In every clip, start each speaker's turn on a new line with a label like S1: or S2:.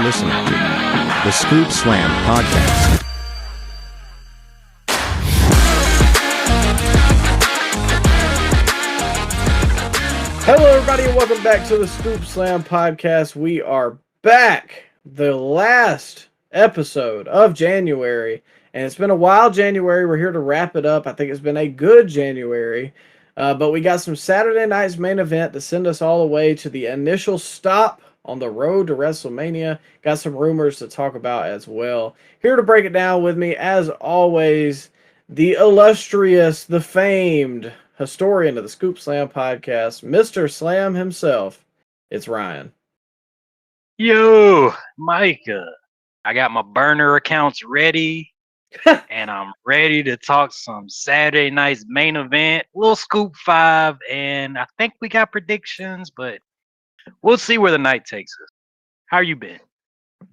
S1: listening to the Scoop Slam Podcast.
S2: Hello, everybody, and welcome back to the Scoop Slam Podcast. We are back, the last episode of January, and it's been a wild January. We're here to wrap it up. I think it's been a good January, but we got some Saturday night's main event to send us all the way to the initial stop on the road to WrestleMania. Got some rumors to talk about as well. Here to break it down with me, as always, the illustrious, the famed historian of the Scoop Slam Podcast, Mr. Slam himself. It's Ryan.
S3: Yo, Micah. I got my burner accounts ready, and I'm ready to talk some Saturday night's main event, little Scoop 5, and I think we got predictions, but we'll see where the night takes us. How you been?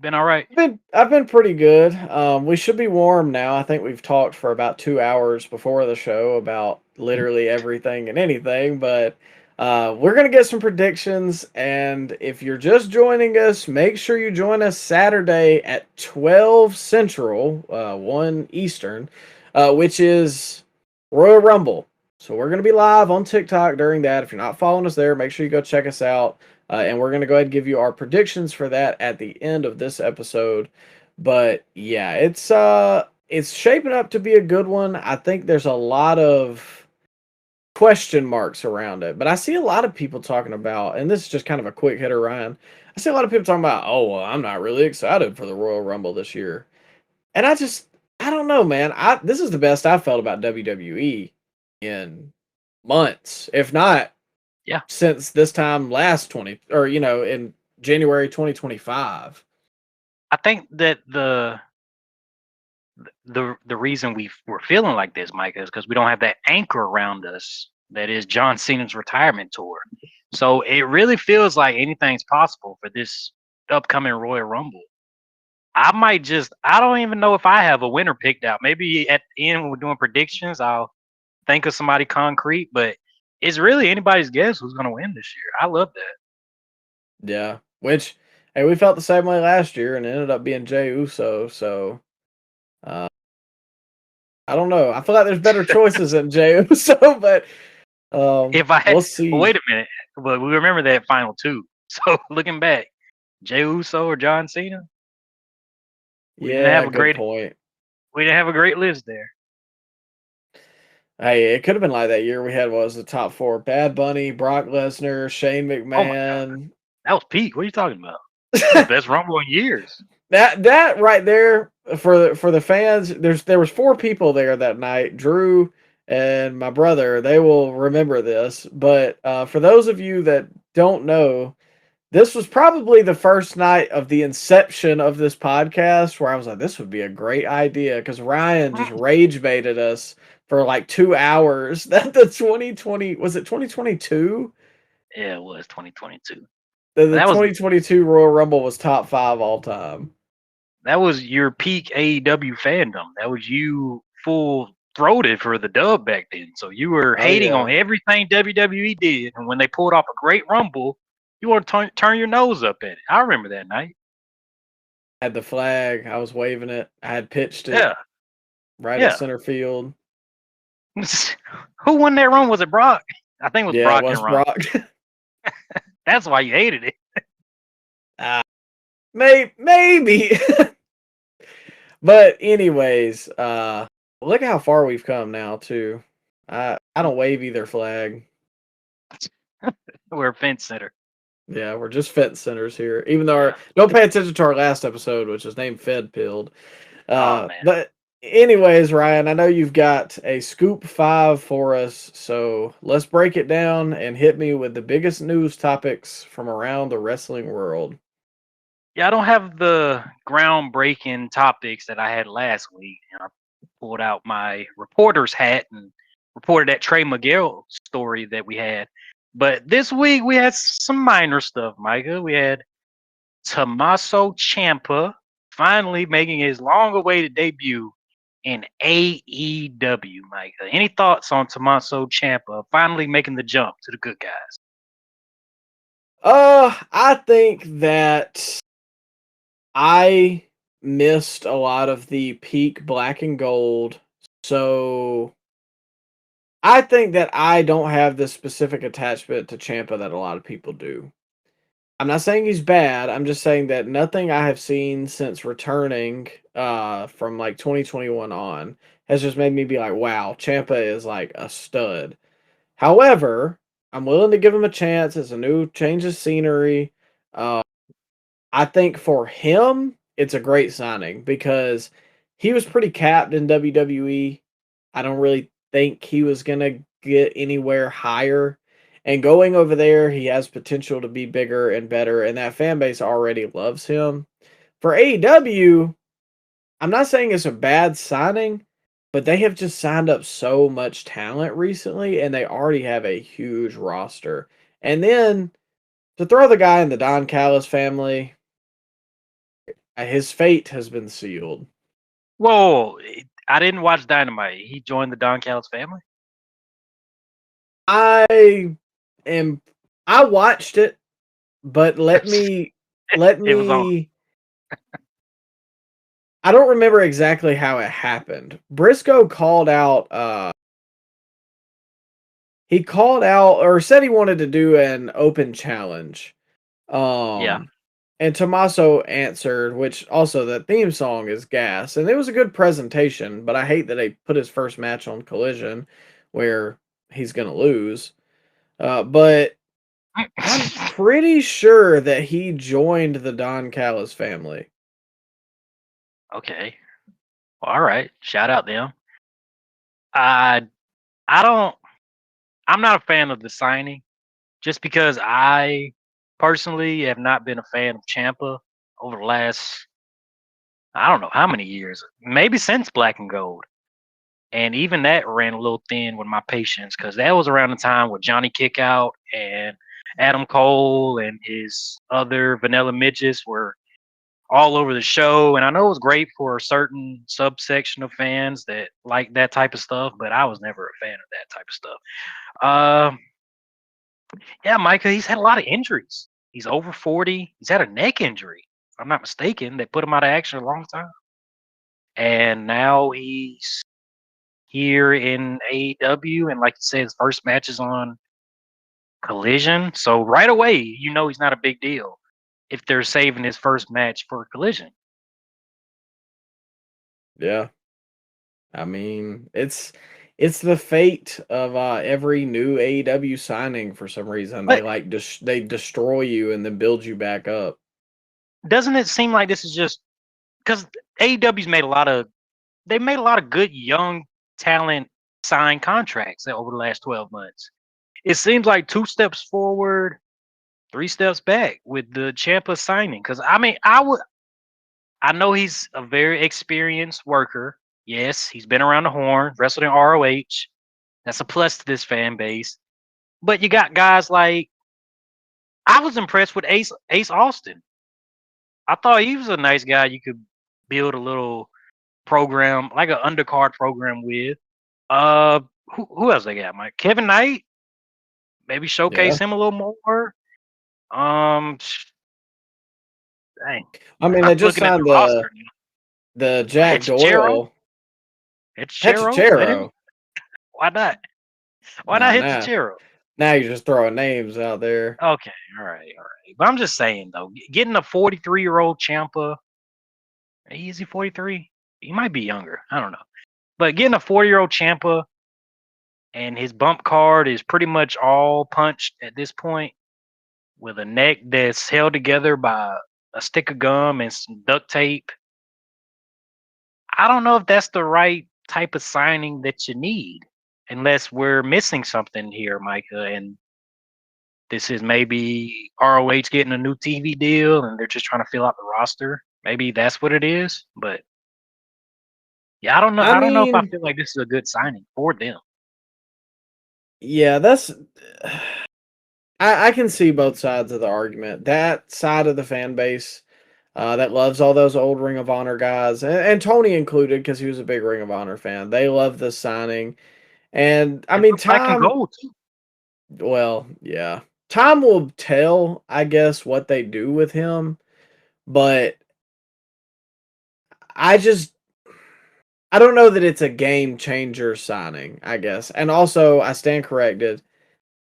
S3: Been all right?
S2: I've been pretty good. We should be warm now. I think we've talked for about 2 hours before the show about literally everything and anything, but we're going to get some predictions, and if you're just joining us, make sure you join us Saturday at 12 Central, 1 Eastern, which is Royal Rumble. So we're going to be live on TikTok during that. If you're not following us there, make sure you go check us out. And we're going to go ahead and give you our predictions for that at the end of this episode. But yeah, it's shaping up to be a good one. I think there's a lot of question marks around it. But I see a lot of people talking about, and this is just kind of a quick hitter, Ryan. I see a lot of people talking about, oh, well, I'm not really excited for the Royal Rumble this year. And I don't know, man. This is the best I've felt about WWE in months, if not.
S3: Yeah,
S2: Since this time in January 2025.
S3: I think that the reason we're feeling like this, Micah, is because we don't have that anchor around us that is John Cena's retirement tour. So it really feels like anything's possible for this upcoming Royal Rumble. I don't even know if I have a winner picked out. Maybe at the end when we're doing predictions, I'll think of somebody concrete, but it's really anybody's guess who's going to win this year. I love that.
S2: Yeah, which, hey, we felt the same way last year, and it ended up being Jey Uso. So, I don't know. I feel like there's better choices than Jey Uso, but we'll see.
S3: Well, wait a minute, but we remember that final two. So looking back, Jey Uso or John Cena.
S2: We didn't have a great point.
S3: We didn't have a great list there.
S2: Hey, it could have been like that year we had the top 4: Bad Bunny, Brock Lesnar, Shane McMahon.
S3: That was peak. What are you talking about? The best Rumble in years.
S2: That right there for the fans. There was 4 people there that night. Drew and my brother. They will remember this. But for those of you that don't know, this was probably the first night of the inception of this podcast where I was like, this would be a great idea, because Ryan just rage baited us for like 2 hours. That the 2020 was it 2022?
S3: Yeah, it was 2022.
S2: The 2022 Royal Rumble was top 5 all time.
S3: That was your peak AEW fandom. That was you full throated for the dub back then. So you were hating on everything WWE did, and when they pulled off a great Rumble, you want to turn your nose up at it. I remember that night.
S2: I had the flag. I was waving it. I had pitched it at center field.
S3: Who won that run? Was it Brock? I think it was Brock.
S2: It was Brock.
S3: That's why you hated it.
S2: Maybe. But anyways, look how far we've come now too. I don't wave either flag.
S3: We're a fence sitter.
S2: Yeah, we're just fence sitters here. Even though don't pay attention to our last episode, which is named Fed Pilled. But anyways, Ryan, I know you've got a Scoop 5 for us, so let's break it down and hit me with the biggest news topics from around the wrestling world.
S3: Yeah, I don't have the groundbreaking topics that I had last week. I pulled out my reporter's hat and reported that Trey Miguel story that we had. But this week we had some minor stuff, Micah. We had Tommaso Ciampa finally making his long-awaited debut in AEW, Micah. Any thoughts on Tommaso Ciampa finally making the jump to the good guys?
S2: I think that I missed a lot of the peak black and gold, so I think that I don't have the specific attachment to Champa that a lot of people do. I'm not saying he's bad. I'm just saying that nothing I have seen since returning from like 2021 on has just made me be like, wow, Champa is like a stud. However, I'm willing to give him a chance. It's a new change of scenery. Uh, I think for him, it's a great signing because he was pretty capped in WWE. I don't really think he was going to get anywhere higher. And going over there, he has potential to be bigger and better, and that fan base already loves him. For AEW, I'm not saying it's a bad signing, but they have just signed up so much talent recently, and they already have a huge roster. And then to throw the guy in the Don Callis family, his fate has been sealed.
S3: Whoa, I didn't watch Dynamite. He joined the Don Callis family?
S2: I am I watched it, but let me
S3: It was on.
S2: I don't remember exactly how it happened. Briscoe called out he called out or said he wanted to do an open challenge.
S3: Yeah.
S2: And Tommaso answered, which also the theme song is gas. And it was a good presentation, but I hate that they put his first match on Collision where he's going to lose. But I'm pretty sure that he joined the Don Callis family.
S3: Okay. All right. Shout out them. I I don't I'm not a fan of the signing just because I personally have not been a fan of Champa over the last I don't know how many years. Maybe since Black and Gold. And even that ran a little thin with my patience because that was around the time with Johnny Kickout and Adam Cole and his other Vanilla Midgets were all over the show. And I know it was great for a certain subsection of fans that like that type of stuff, but I was never a fan of that type of stuff. Uh, yeah, Micah, he's had a lot of injuries. He's over 40. He's had a neck injury, if I'm not mistaken. They put him out of action a long time. And now he's here in AEW, and like you said, his first match is on Collision. So right away, you know he's not a big deal if they're saving his first match for Collision.
S2: Yeah. I mean, it's the fate of every new AEW signing for some reason. They
S3: But
S2: like they destroy you and then build you back up.
S3: doesn't it seem like this is just because AEW's made a lot of they made a lot of good young talent sign contracts over the last 12 months. It seems like 2 steps forward, 3 steps back with the Champa signing. Because I mean, I know he's a very experienced worker. Yes, he's been around the horn, wrestled in ROH. That's a plus to this fan base. But you got guys like I was impressed with Ace Austin. I thought he was a nice guy you could build a little program, like an undercard program with. Uh who else they got, Mike? Kevin Knight? Maybe
S2: Yeah.
S3: showcase him a little more. Um Dang.
S2: I mean,
S3: I'm
S2: they just
S3: looking at the
S2: signed
S3: roster now.
S2: the Jack
S3: It's Chero.
S2: Doyle.
S3: It's Chero. Let him
S2: Hechicero.
S3: why not? Why not
S2: Nah,
S3: hit the
S2: nah.
S3: Chero?
S2: Now you're just throwing names out there.
S3: Okay, all right, all right. But I'm just saying though, getting a 43-year-old Champa, is he 43? He might be younger. I don't know. But getting a 40-year-old Champa and his bump card is pretty much all punched at this point with a neck that's held together by a stick of gum and some duct tape. I don't know if that's the right type of signing that you need unless we're missing something here, Micah, and this is maybe ROH getting a new TV deal and they're just trying to fill out the roster. Maybe that's what it is. But yeah, I don't know.
S2: I
S3: I don't know if I
S2: mean,
S3: feel like this is a good signing for them.
S2: yeah, that's I can see both sides of the argument. That side of the fan base that loves all those old Ring of Honor guys, and Tony included because he was a big Ring of Honor fan. They love this signing. And I
S3: And
S2: mean,
S3: for black and
S2: time,
S3: gold too.
S2: well, yeah, time will tell, I guess, what they do with him. But I just I don't know that it's a game changer signing, I guess. And also, I stand corrected.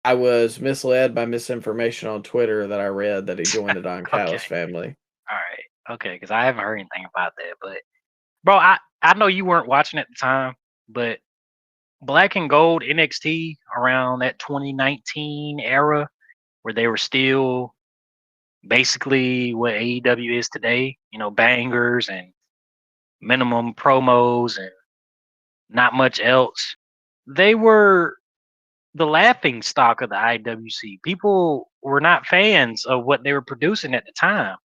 S2: I was misled by misinformation on Twitter that I read that he joined the Don
S3: Okay.
S2: Callis family.
S3: All right. Okay. Because I haven't heard anything about that. But, bro, I know you weren't watching at the time, but Black and Gold NXT around that 2019 era where they were still basically what AEW is today, bangers and minimum promos and not much else. They were the laughing stock of the IWC. People were not fans of what they were producing at the time.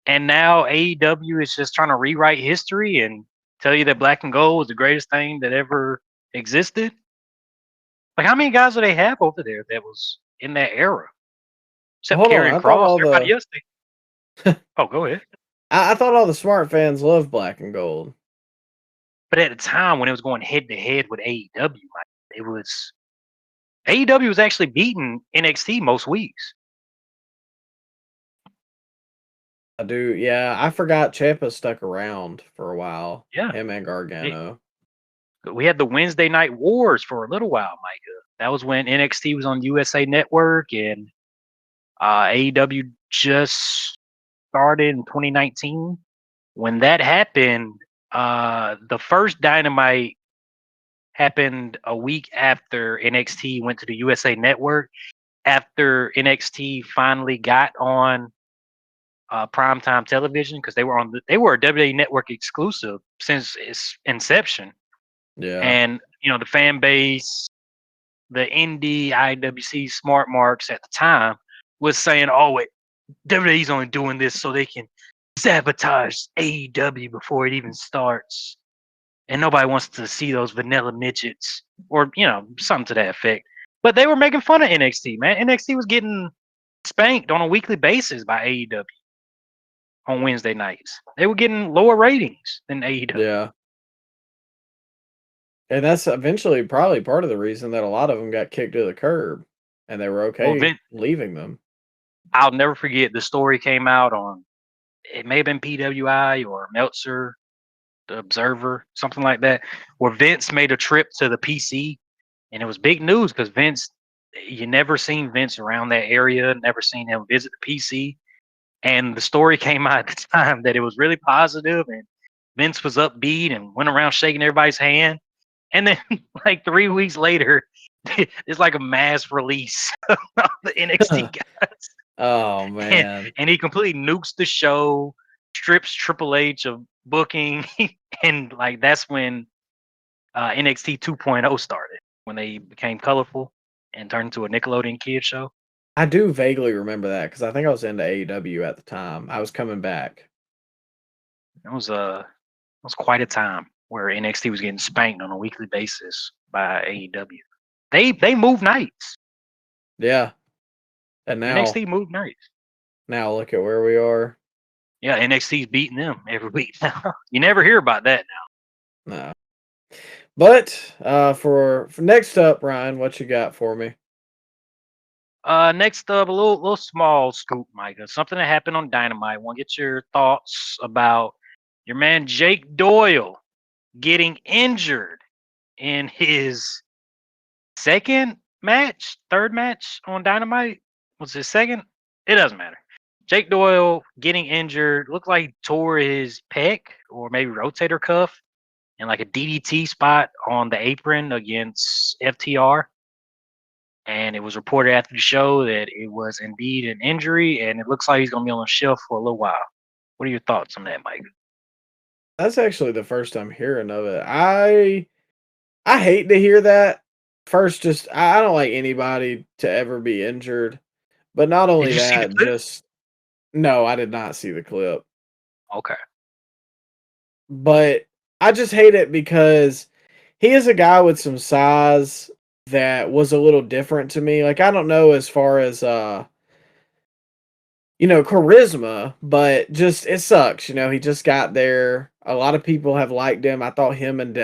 S3: And now AEW is just trying to rewrite history and tell you that Black and Gold was the greatest thing that ever existed. Like, how many guys do they have over there that was in that era? Except
S2: Hold on,
S3: Karrion
S2: I thought
S3: Cross.
S2: all
S3: Everybody
S2: the
S3: else. Oh, go ahead.
S2: I thought all the smart fans loved Black and Gold.
S3: But at the time when it was going head to head with AEW, it was AEW was actually beating NXT most weeks.
S2: I do, yeah. I forgot Ciampa stuck around for a while.
S3: Yeah.
S2: Him and
S3: It,
S2: Gargano.
S3: we had the Wednesday Night Wars for a little while, Micah. That was when NXT was on USA Network and AEW just started in 2019. When that happened, the first Dynamite happened a week after NXT went to the USA Network. After NXT finally got on primetime television, because they were a WWE Network exclusive since its inception.
S2: Yeah.
S3: And the fan base, the indie IWC smart marks at the time was saying, "Oh, wait, WWE's only doing this so they can sabotage AEW before it even starts." And nobody wants to see those vanilla midgets, or something to that effect. But they were making fun of NXT, man. NXT was getting spanked on a weekly basis by AEW on Wednesday nights. They were getting lower ratings than AEW.
S2: Yeah. And that's eventually probably part of the reason that a lot of them got kicked to the curb and they were
S3: Well,
S2: okay leaving them.
S3: I'll never forget the story came out on, it may have been PWI or Meltzer, the Observer, something like that, where Vince made a trip to the PC, and it was big news because Vince, you never seen Vince around that area, never seen him visit the PC. And the story came out at the time that it was really positive and Vince was upbeat and went around shaking everybody's hand. And then like 3 weeks later, it's like a mass release of the NXT guys.
S2: Oh man.
S3: And he completely nukes the show, strips Triple H of booking, and like that's when NXT 2.0 started, when they became colorful and turned into a Nickelodeon kid show.
S2: I do vaguely remember that because I think I was into AEW at the time. I was coming back.
S3: It was quite a time where NXT was getting spanked on a weekly basis by AEW. They moved nights.
S2: Yeah. And now
S3: NXT moved nights.
S2: now look at where we are.
S3: Yeah, NXT's beating them every week now. You never hear about that now.
S2: No. But for next up, Ryan, what you got for me?
S3: Next up, a little small scoop, Micah. Something that happened on Dynamite. Want to get your thoughts about your man Jake Doyle getting injured in his third match on Dynamite. Was his second? It doesn't matter. Jake Doyle getting injured. Looked like he tore his pec or maybe rotator cuff in like a DDT spot on the apron against FTR. And it was reported after the show that it was indeed an injury, and it looks like he's going to be on the shelf for a little while. What are your thoughts on that, Mike?
S2: That's actually the first time hearing of it. I hate to hear that. First, just I don't like anybody to ever be injured. But not
S3: Did
S2: only
S3: you see the
S2: that,
S3: clip?
S2: just no, I did not see the clip.
S3: Okay.
S2: But I just hate it because he is a guy with some size that was a little different to me. Like I don't know as far as charisma, but just it sucks. He just got there. A lot of people have liked him. I thought him and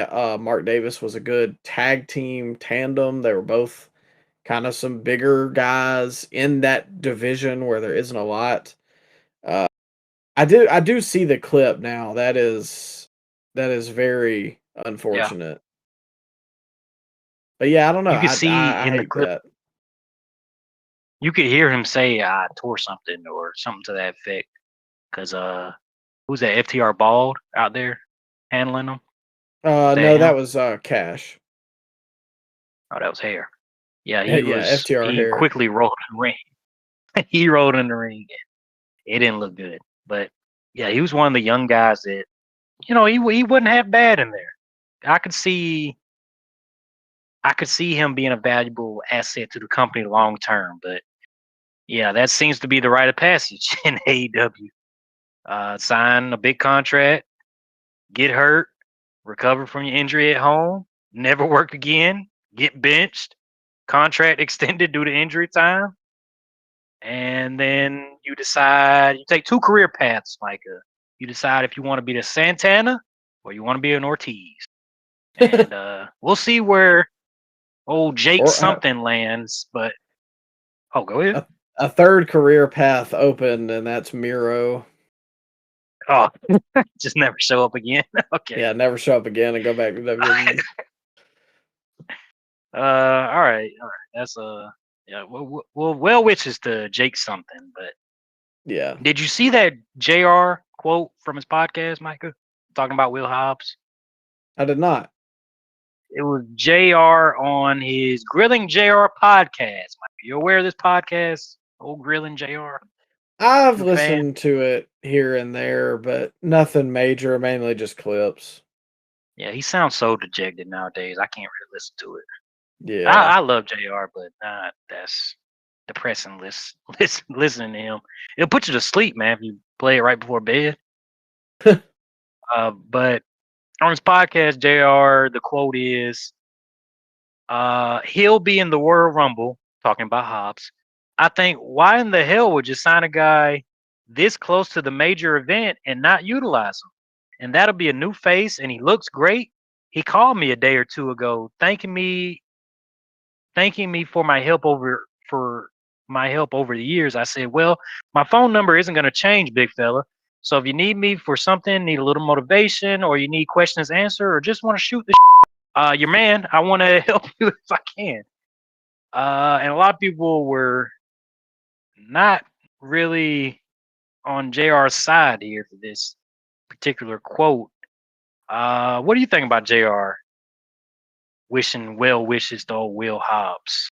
S2: Mark Davis was a good tag team tandem. They were both kind of some bigger guys in that division where there isn't a lot. I do see the clip now. That is That is very
S3: Yeah,
S2: unfortunate. But yeah, I don't know.
S3: you could
S2: I
S3: see
S2: I, I
S3: in the
S2: hate
S3: clip,
S2: that.
S3: you could hear him say, "I tore something" or something to that effect. Because who's that? FTR Bald out there handling him? Was that
S2: No, that
S3: him?
S2: was Cash.
S3: Oh, that was Hair. Yeah,
S2: Yeah, FTR
S3: he
S2: hair.
S3: quickly rolled in the ring. He rolled in the ring. It didn't look good, but yeah, he was one of the young guys that he wouldn't have bad in there. I could see I could see him being a valuable asset to the company long term, but yeah, that seems to be the rite of passage in AEW. Sign a big contract, get hurt, recover from your injury at home, never work again, get benched, contract extended due to injury time, and then you decide you take two career paths, Micah. You decide if you want to be the Santana or you want to be an Ortiz. And we'll see where old Jake
S2: or
S3: something lands, but oh, go ahead.
S2: a third career path open, and that's Miro.
S3: Oh, just never show up again. Okay.
S2: Yeah, never show up again and go back to WWE.
S3: All right, all right. That's yeah. Well wishes to Jake something. But
S2: Yeah,
S3: did you see that Jr. quote from his podcast, Micah, talking about Will Hobbs?
S2: I did not.
S3: It was Jr. on his Grilling Jr. podcast. Micah, you aware of this podcast? Old Grilling Jr.
S2: I've
S3: You a fan?
S2: listened to it here and there, but nothing major. Mainly just clips.
S3: Yeah, he sounds so dejected nowadays. I can't really listen to it.
S2: Yeah.
S3: I love Jr., but that's depressing. Listening to him, it'll put you to sleep, man, if you play it right before bed. But on his podcast, Jr., the quote is, he'll be in the World Rumble, talking about Hobbs. I think, why in the hell would you sign a guy this close to the major event and not utilize him? And that'll be a new face, and he looks great. He called me a day or two ago, thanking me for my help over the years. I said, "Well, my phone number isn't going to change, big fella. So if you need me for something, need a little motivation, or you need questions answered, or just want to shoot the your man, I want to help you if I can." And a lot of people were not really on JR's side here for this particular quote. What do you think about JR wishing well wishes to old Will Hobbs?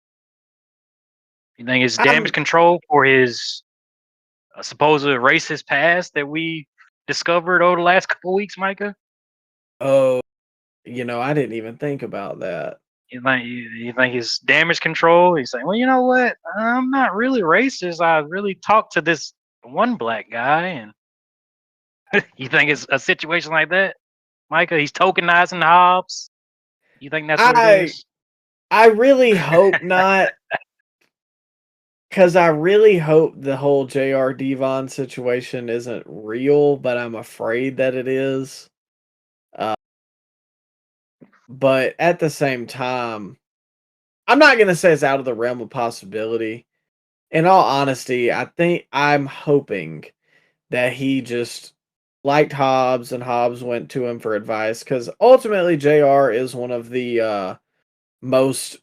S3: You think it's damage
S2: I'm
S3: control for his supposed racist past that we discovered over the last couple weeks, Micah?
S2: oh, I didn't even think about that.
S3: You think it's damage control? He's saying, well, you know what? I'm not really racist. I really talked to this one black guy, and you think it's a situation like that, Micah? He's tokenizing Hobbs. You think that's what it
S2: I
S3: is?
S2: I really hope not, because I really hope the whole JR Devon situation isn't real, but I'm afraid that it is. Uh, but at the same time, I'm not gonna say it's out of the realm of possibility. In all honesty, I'm hoping that he just liked Hobbs and Hobbs went to him for advice, because ultimately JR is one of the most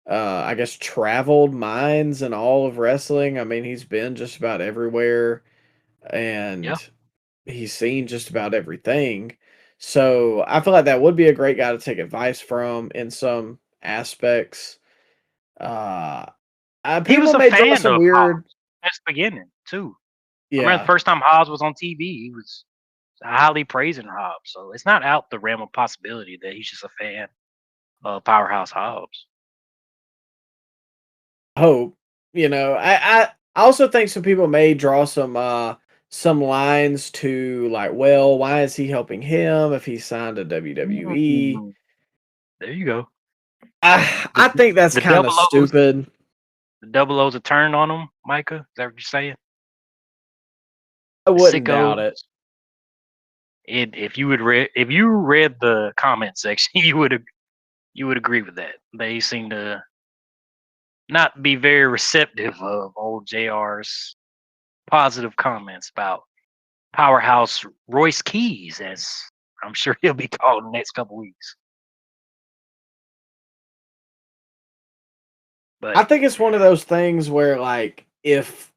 S2: I guess traveled minds in all of wrestling. I mean, he's been just about everywhere
S3: Yeah,
S2: and he's seen just about everything. So I feel like that would be a great guy to take advice from in some aspects. Uh,
S3: he was
S2: People
S3: a
S2: may draw
S3: fan
S2: some
S3: of
S2: weird,
S3: Hobbs at the beginning too. I remember the
S2: yeah.
S3: first time Hobbs was on TV, he was highly praising Hobbs. So it's not out the realm of possibility that he's just a fan of Powerhouse Hobbs.
S2: Hope. I also think some people may draw some lines to like, well, why is he helping him if he signed to WWE?
S3: Mm, there you go.
S2: I
S3: The
S2: think that's
S3: the
S2: kind of
S3: double O's,
S2: stupid.
S3: the double O's a turn on him, Micah. Is that what you're saying?
S2: I wouldn't doubt
S3: Sickos.
S2: it.
S3: If you read the comment section, you would agree with that. They seem to not be very receptive of old JR's positive comments about Powerhouse Royce Keys, as I'm sure he'll be called in the next couple weeks. But
S2: I think it's one of those things where, like, if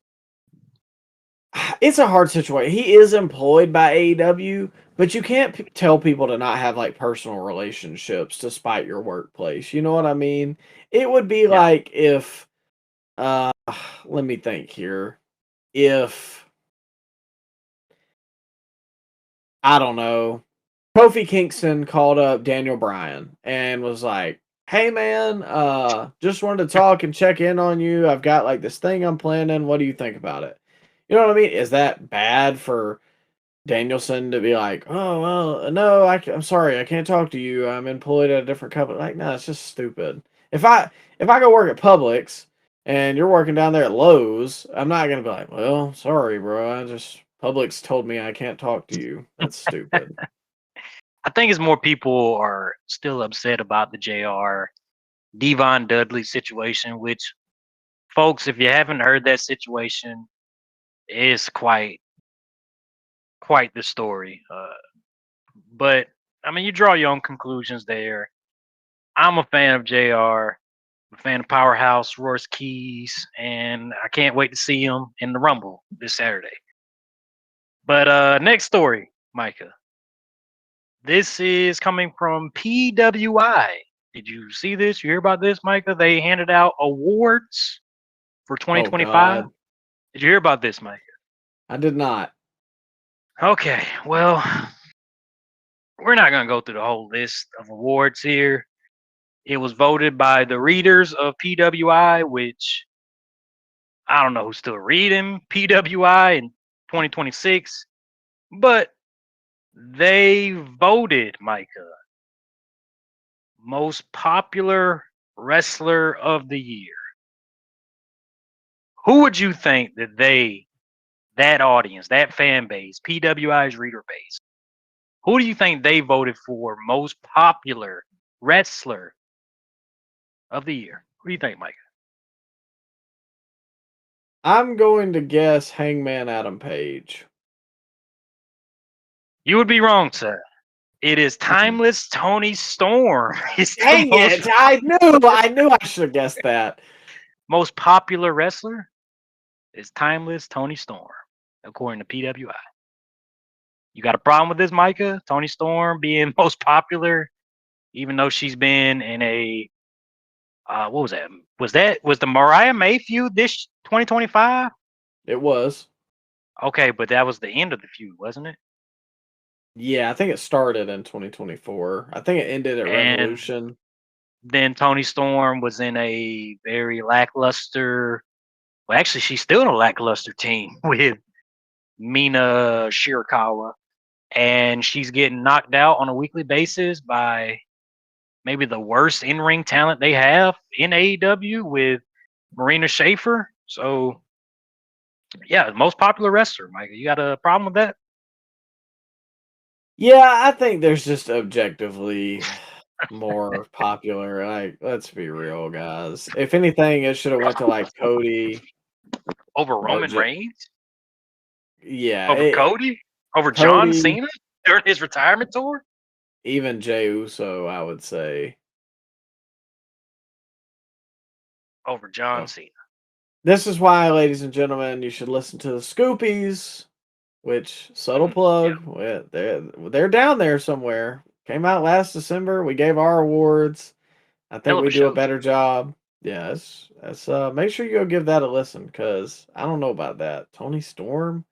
S2: it's a hard situation, he is employed by AEW, but you can't tell people to not have like personal relationships despite your workplace. You know what I mean? It would be
S3: yeah,
S2: like if, uh, let me think here. If I don't know, Kofi Kingston called up Daniel Bryan and was like, "Hey man, just wanted to talk and check in on you. I've got like this thing I'm planning. What do you think about it?" You know what I mean? Is that bad for Danielson to be like, "Oh well, no, I'm sorry, I can't talk to you. I'm employed at a different company." Like, no, it's just stupid. If I go work at Publix and you're working down there at Lowe's, I'm not gonna be like, "Well, sorry, bro. I just Publix told me I can't talk to you." That's stupid.
S3: I think it's more people are still upset about the JR Devon Dudley situation, which, folks, if you haven't heard that situation, is quite the story. But I mean, you draw your own conclusions there. I'm a fan of JR, a fan of Powerhouse, Royce Keys, and I can't wait to see him in the Rumble this Saturday. But next story, Micah. This is coming from PWI. Did you see this? You hear about this, Micah? They handed out awards for
S2: Oh
S3: 2025.
S2: God,
S3: Did you hear about this, Micah?
S2: I did not.
S3: Okay, well, we're not going to go through the whole list of awards here. It was voted by the readers of PWI, which I don't know who's still reading PWI in 2026, but they voted, Micah, most popular wrestler of the year. Who would you think that audience, that fan base, PWI's reader base, who do you think they voted for most popular wrestler of the year? Who do you think, Micah?
S2: I'm going to guess Hangman Adam Page.
S3: You would be wrong, sir. It is timeless Tony Storm. He's the
S2: Dang it! I knew I should have guessed that.
S3: most popular wrestler. Is timeless Tony Storm, according to PWI. You got a problem with this, Micah? Tony Storm being most popular, even though she's been in a what was that? Was the Mariah May feud this 2025?
S2: It was.
S3: Okay, but that was the end of the feud, wasn't it?
S2: Yeah, I think it started in 2024. I think it ended at
S3: And
S2: Revolution.
S3: then Tony Storm was in a very lackluster. Well, actually, she's still in a lackluster team with Mina Shirakawa, and she's getting knocked out on a weekly basis by maybe the worst in-ring talent they have in AEW with Marina Shafir. So, yeah, most popular wrestler, Mike. You got a problem with that?
S2: Yeah, I think there's just objectively more popular. Like, let's be real, guys. If anything, it should have went to like Cody
S3: Over
S2: or
S3: Roman Reigns?
S2: yeah,
S3: Over Cody? Over John
S2: Cody,
S3: Cena during his retirement tour?
S2: even Jey Uso, I would say.
S3: Over John
S2: So,
S3: Cena.
S2: this is why, ladies and gentlemen, you should listen to the Scoopies. Which subtle
S3: Yeah.
S2: plug? Well, they're down there somewhere. Came out last December. We gave our awards. I
S3: Hell
S2: think
S3: of
S2: we
S3: a
S2: do a
S3: show, too.
S2: better job. Yeah, it's make sure you go give that a listen because I don't know about that. Tony Storm.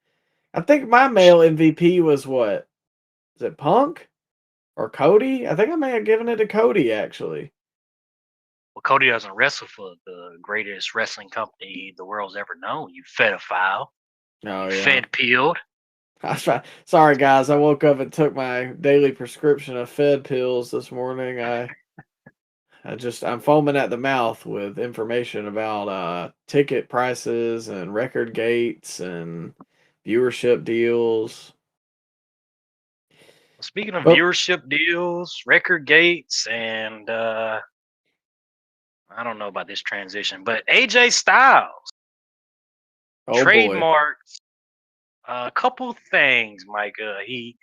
S2: I think my male MVP was what? Is it Punk or Cody? I think I may have given it to Cody actually.
S3: Well, Cody doesn't wrestle for the greatest wrestling company the world's ever known. You pedophile.
S2: Oh
S3: You
S2: yeah.
S3: fed peeled.
S2: Sorry guys, I woke up and took my daily prescription of Fed pills this morning. I'm foaming at the mouth with information about ticket prices and record gates and viewership deals.
S3: Speaking of
S2: But
S3: viewership deals, record gates, and I don't know about this transition, but AJ Styles
S2: oh boy,
S3: trademarked a couple things, Micah. He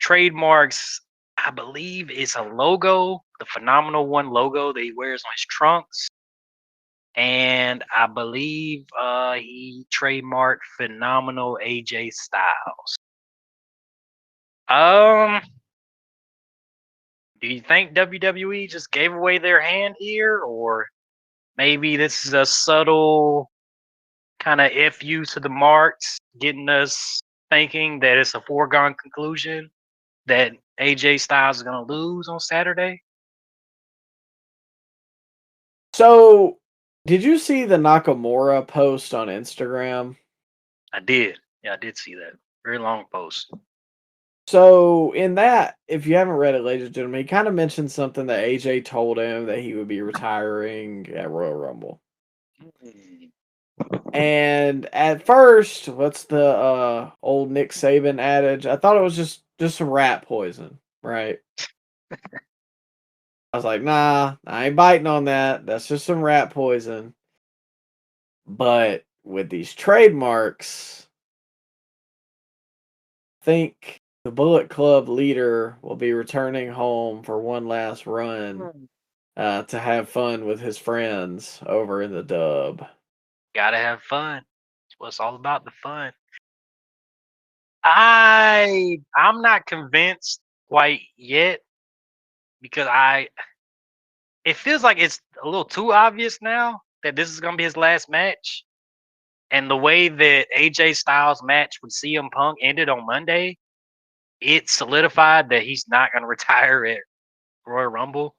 S3: trademarks, I believe it's a logo, the Phenomenal One logo that he wears on his trunks. And I believe he trademarked Phenomenal AJ Styles. Do you think WWE just gave away their hand here, or maybe this is a subtle kind of FU to the marks, getting us thinking that it's a foregone conclusion that AJ Styles is going to lose on Saturday?
S2: So, did you see the Nakamura post on Instagram?
S3: I did. Yeah, I did see that. Very long post.
S2: So, in that, if you haven't read it, ladies and gentlemen, he kind of mentioned something that AJ told him that he would be retiring at Royal Rumble. And at first, what's the old Nick Saban adage? I thought it was just some rat poison, right? I was like, nah, I ain't biting on that. That's just some rat poison. But with these trademarks, I think the Bullet Club leader will be returning home for one last run to have fun with his friends over in the dub.
S3: Gotta have fun. It's what it's all about, the fun. I'm not convinced quite yet because it feels like it's a little too obvious now that this is gonna be his last match. And the way that AJ Styles' match with CM Punk ended on Monday, it solidified that he's not gonna retire at Royal Rumble.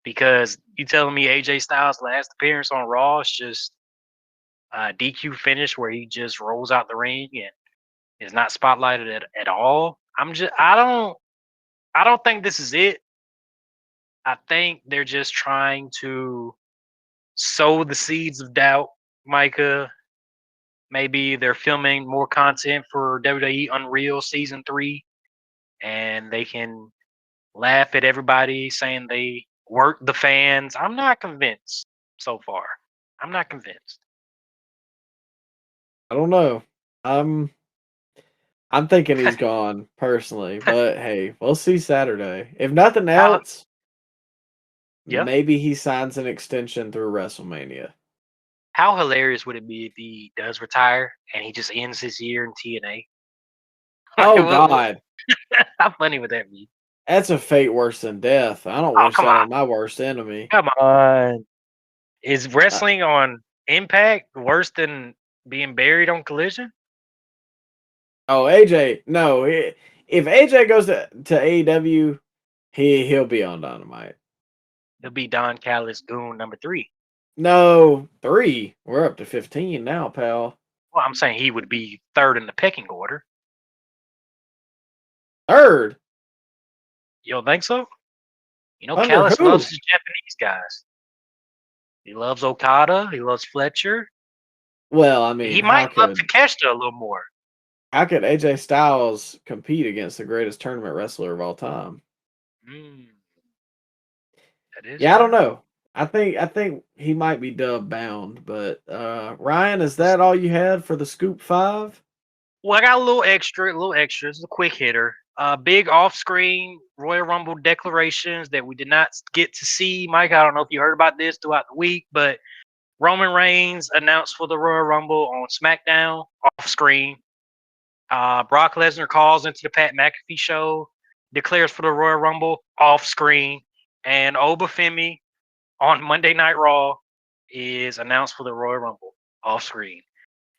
S3: Because you telling me AJ Styles' last appearance on Raw is just a DQ finish where he just rolls out the ring and is not spotlighted at all? I don't think this is it. I think they're just trying to sow the seeds of doubt, Micah. Maybe they're filming more content for WWE Unreal Season 3, and they can laugh at everybody saying they work the fans. I'm not convinced so far. I'm not convinced.
S2: I don't know. I'm thinking he's gone personally, but hey, we'll see Saturday. If nothing else,
S3: Yeah.
S2: maybe he signs an extension through WrestleMania.
S3: How hilarious would it be if he does retire and he just ends his year in TNA?
S2: Oh God,
S3: How funny would that be?
S2: that's a fate worse than death. I don't
S3: Oh,
S2: wish
S3: come
S2: that
S3: on.
S2: on my worst enemy.
S3: Come on. Is wrestling on Impact worse than being buried on Collision?
S2: Oh, AJ, no. If AJ goes to AEW, he'll be on Dynamite.
S3: He'll be Don Callis Goon number 3.
S2: No, 3. We're up to 15 now, pal.
S3: Well, I'm saying he would be third in the pecking order.
S2: 3rd.
S3: You don't think so? You know,
S2: Under
S3: Callis
S2: who?
S3: loves his Japanese guys. He loves Okada. He loves Fletcher.
S2: Well, I mean,
S3: He might love Takeshita a little more.
S2: how could AJ Styles compete against the greatest tournament wrestler of all time?
S3: That is
S2: Yeah, I don't
S3: true.
S2: know. I think he might be dub bound, but Ryan, is that all you had for the Scoop 5?
S3: Well, I got a little extra. It's a quick hitter. Big off-screen Royal Rumble declarations that we did not get to see. Mike, I don't know if you heard about this throughout the week, but Roman Reigns announced for the Royal Rumble on SmackDown off-screen. Brock Lesnar calls into the Pat McAfee show, declares for the Royal Rumble off-screen, and Obafemi on Monday Night Raw is announced for the Royal Rumble off-screen.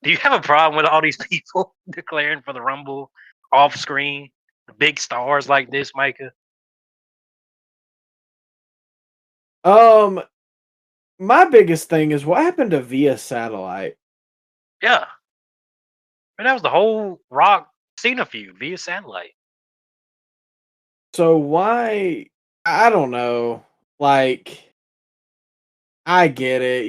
S3: Do you have a problem with all these people declaring for the Rumble off-screen? The big stars like this, Micah?
S2: My biggest thing is what happened to via satellite.
S3: Yeah. And that was the whole Rock Cena feud via satellite.
S2: So why? I don't know. Like, I get it,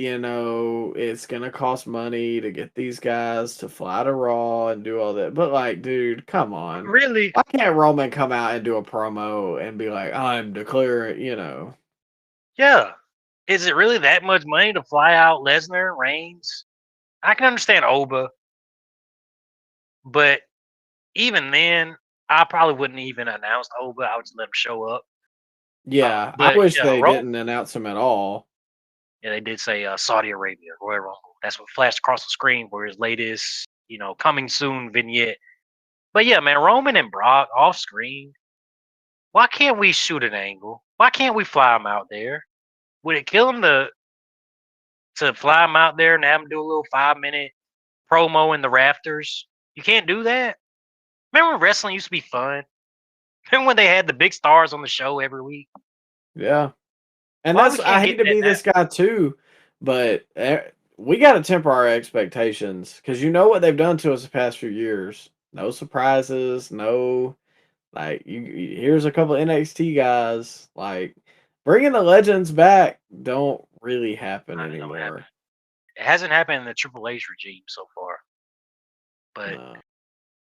S2: it's gonna cost money to get these guys to fly to Raw and do all that. But like, dude, come on.
S3: Really?
S2: Why can't Roman come out and do a promo and be like, I'm declaring,
S3: Yeah. Is it really that much money to fly out Lesnar, Reigns? I can understand Oba, but even then, I probably wouldn't even announce Oba. I would just let him show up.
S2: Yeah, I
S3: But
S2: wish
S3: yeah,
S2: they didn't announce him at all.
S3: yeah, they did say Saudi Arabia, Royal Rumble. That's what flashed across the screen for his latest, coming soon vignette. But yeah, man, Roman and Brock off screen. Why can't we shoot an angle? Why can't we fly him out there? Would it kill him to fly him out there and have him do a little 5-minute promo in the rafters? You can't do that. Remember when wrestling used to be fun? Remember when they had the big stars on the show every week?
S2: Yeah. And
S3: Why we
S2: I
S3: can't
S2: hate
S3: get
S2: to
S3: that
S2: be
S3: now?
S2: this guy too, but we got to temper our expectations because you know what they've done to us the past few years. No surprises, no like here's a couple NXT guys. Like bringing the legends back don't really happen
S3: I don't know what happened.
S2: anymore.
S3: It hasn't happened in the Triple H regime so far. But
S2: No.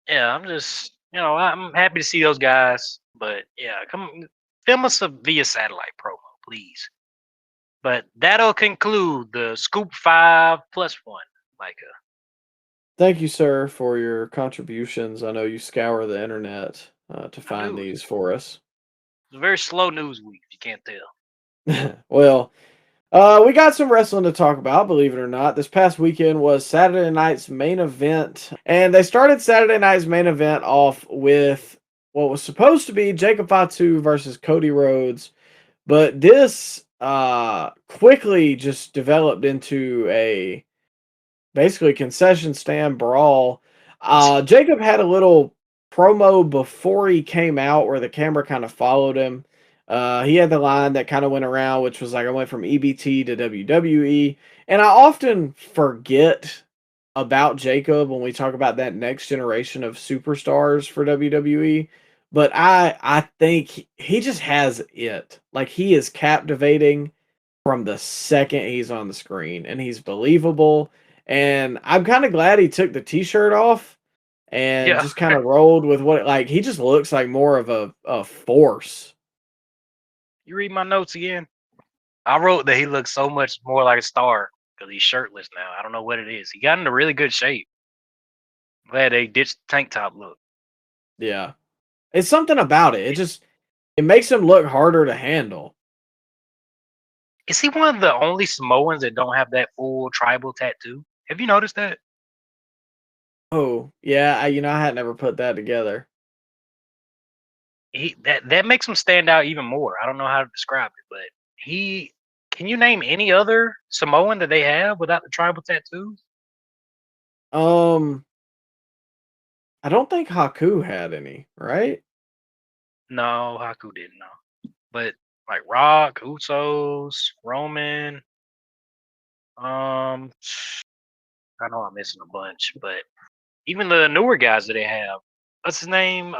S3: yeah, I'm happy to see those guys. But yeah, come film us via satellite promo, please. But that'll conclude the Scoop 5+1, Micah.
S2: Thank you, sir, for your contributions. I know you scour the internet to
S3: I
S2: find
S3: do.
S2: these for us.
S3: It's a very slow news week, if you can't tell.
S2: Well, we got some wrestling to talk about, believe it or not. This past weekend was Saturday night's main event, and they started Saturday night's main event off with what was supposed to be Jacob Fatu versus Cody Rhodes, but this quickly just developed into a basically concession stand brawl. Jacob had a little promo before he came out where the camera kind of followed him. He had the line that kind of went around, which was like, I went from EBT to WWE. And I often forget about Jacob when we talk about that next generation of superstars for WWE. But I think he just has it. Like he is captivating from the second he's on the screen and he's believable. And I'm kind of glad he took the t-shirt off and
S3: Yeah.
S2: just kind of rolled with what like he just looks like more of a force.
S3: You read my notes again? I wrote that he looks so much more like a star because he's shirtless now. I don't know what it is. He got into really good shape. Glad they ditched the tank top look.
S2: Yeah. It's something about it. It makes him look harder to handle.
S3: Is he one of the only Samoans that don't have that full tribal tattoo? Have you noticed that?
S2: Oh, yeah, I had never put that together.
S3: That makes him stand out even more. I don't know how to describe it, but he can you name any other Samoan that they have without the tribal tattoos?
S2: Um, I don't think Haku had any, right?
S3: No, Haku didn't know. But like Rock, Usos, Roman, um I know I'm missing a bunch, but even the newer guys that they have. What's his name?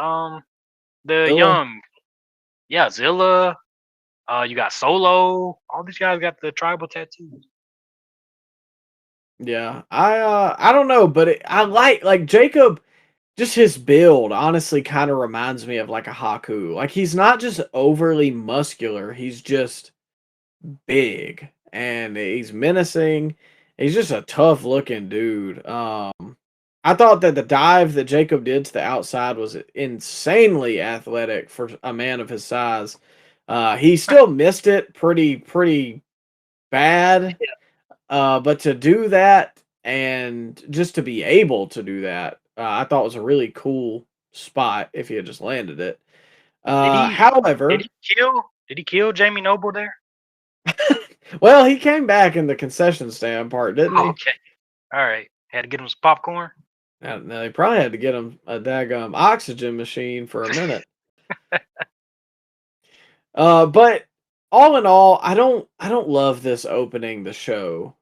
S3: The
S2: Zilla?
S3: young, yeah, Zilla. You got Solo. All these guys got the tribal tattoos.
S2: Yeah. I don't know, but I like Jacob. Just his build honestly kind of reminds me of like a Haku. Like he's not just overly muscular, he's just big and he's menacing. He's just a tough looking dude. I thought that the dive that Jacob did to the outside was insanely athletic for a man of his size. He still missed it pretty bad. But to do that and just to be able to do that, I thought was a really cool spot if he had just landed it.
S3: Did he? Did
S2: However,
S3: he kill? Did he kill Jamie Noble there?
S2: well, he came back in the concession stand part, didn't he?
S3: Okay. All right. Had to get him some popcorn.
S2: Now they probably had to get him a daggum oxygen machine for a minute. But all in all, I don't love this opening the show.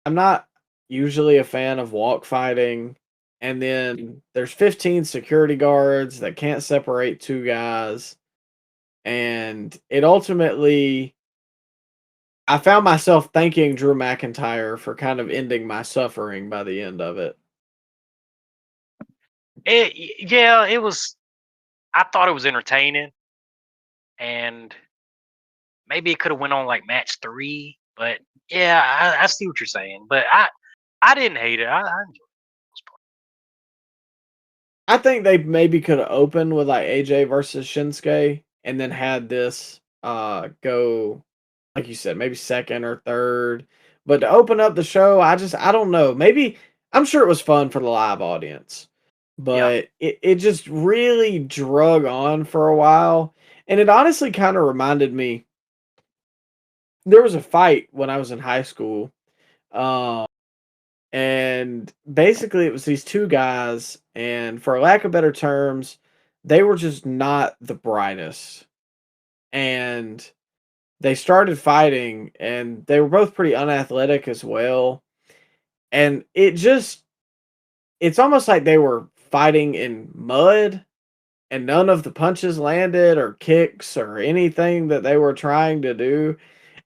S2: I'm not usually a fan of walk fighting, and then there's 15 security guards that can't separate two guys, and it ultimately I found myself thanking Drew McIntyre for kind of ending my suffering by the end of it.
S3: Yeah, it was. I thought it was entertaining, and maybe it could have went on like match 3. But yeah, I see what you're saying. But I didn't hate it. I enjoyed it.
S2: I think they maybe could have opened with like AJ versus Shinsuke and then had this go like you said, maybe second or third. But to open up the show, I don't know. Maybe I'm sure it was fun for the live audience.
S3: Yeah.
S2: But it just really drug on for a while. And it honestly kind of reminded me there was a fight when I was in high school. Um and basically it was these two guys, and for lack of better terms, they were just not the brightest. And they started fighting, and they were both pretty unathletic as well. And it's almost like they were fighting in mud, and none of the punches landed or kicks or anything that they were trying to do.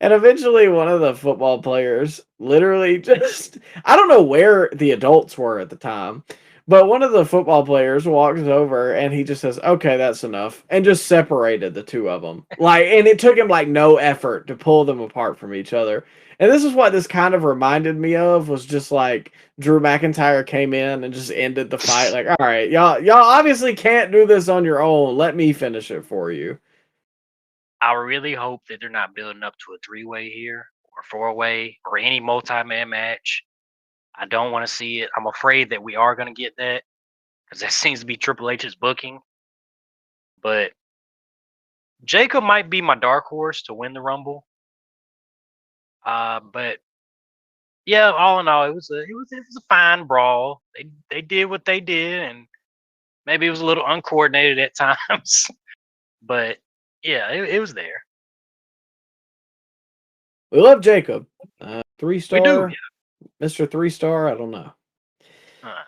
S2: And eventually one of the football players literally just I don't know where the adults were at the time, but one of the football players walks over and he just says, "Okay, that's enough," and just separated the two of them. Like, and it took him like no effort to pull them apart from each other. And this is what this kind of reminded me of, was just like Drew McIntyre came in and just ended the fight. Like, all right, y'all obviously can't do this on your own. Let me finish it for you.
S3: I really hope that they're not building up to a 3-way here or 4-way or any multi-man match. I don't want to see it. I'm afraid that we are going to get that because that seems to be Triple H's booking. But Jacob might be my dark horse to win the Rumble. But yeah, all in all, it was a fine brawl. They did what they did, and maybe it was a little uncoordinated at times. But yeah, it was there.
S2: We love Jacob.
S3: We do.
S2: 3-star,
S3: Yeah.
S2: Mr. 3-star. I don't know.
S3: Uh,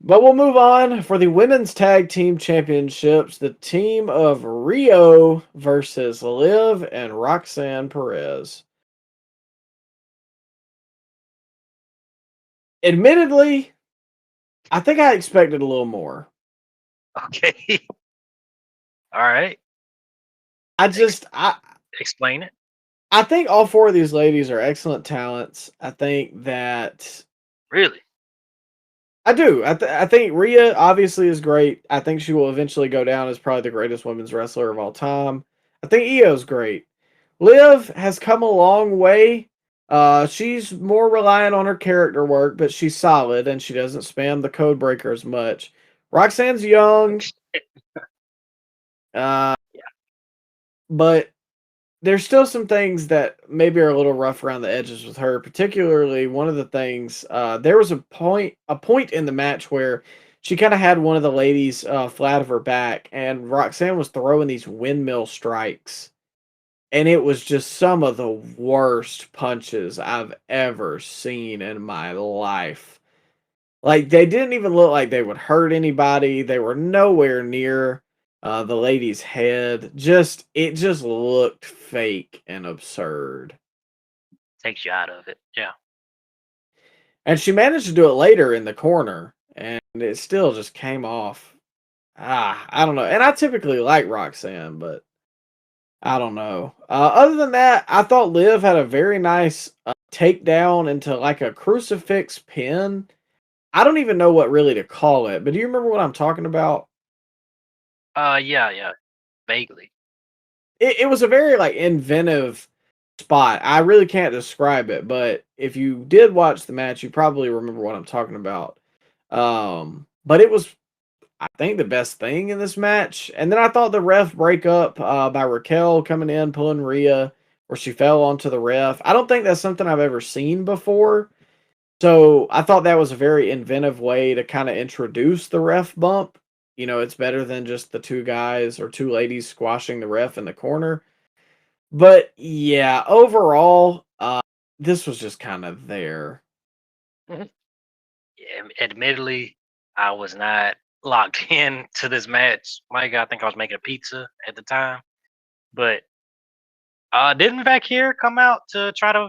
S2: But we'll move on for the women's tag team championships. The team of Rio versus Liv and Roxanne Perez. Admittedly, I think I expected a little more.
S3: okay. All right.
S2: I just
S3: Explain it.
S2: I think all four of these ladies are excellent talents. I think that
S3: Really?
S2: I do. I think Rhea obviously is great. I think she will eventually go down as probably the greatest women's wrestler of all time. I think Io's great. Liv has come a long way. She's more reliant on her character work, but she's solid and she doesn't spam the code breaker as much. Roxanne's young, uh,
S3: Yeah.
S2: but there's still some things that maybe are a little rough around the edges with her. Particularly, one of the things there was a point in the match where she kind of had one of the ladies flat of her back, and Roxanne was throwing these windmill strikes, and it was just some of the worst punches I've ever seen in my life. Like, they didn't even look like they would hurt anybody. They were nowhere near the lady's head. It just looked fake and absurd.
S3: Takes you out of it. Yeah.
S2: And she managed to do it later in the corner, and it still just came off. I don't know. And I typically like Roxanne, but I don't know. Other than that, I thought Liv had a very nice takedown into like a crucifix pin. I don't even know what really to call it, but do you remember what I'm talking about?
S3: Yeah. Vaguely.
S2: It was a very like inventive spot. I really can't describe it, but if you did watch the match, you probably remember what I'm talking about. But it was, I think, the best thing in this match. And then I thought the ref breakup by Raquel coming in, pulling Rhea, where she fell onto the ref. I don't think that's something I've ever seen before. So I thought that was a very inventive way to kind of introduce the ref bump. You know, it's better than just the two guys or two ladies squashing the ref in the corner. But yeah, overall, this was just kind of there.
S3: Mhm. Yeah, admittedly, I was not locked in to this match. Mike, I think I was making a pizza at the time. But didn't Vakir come out to try to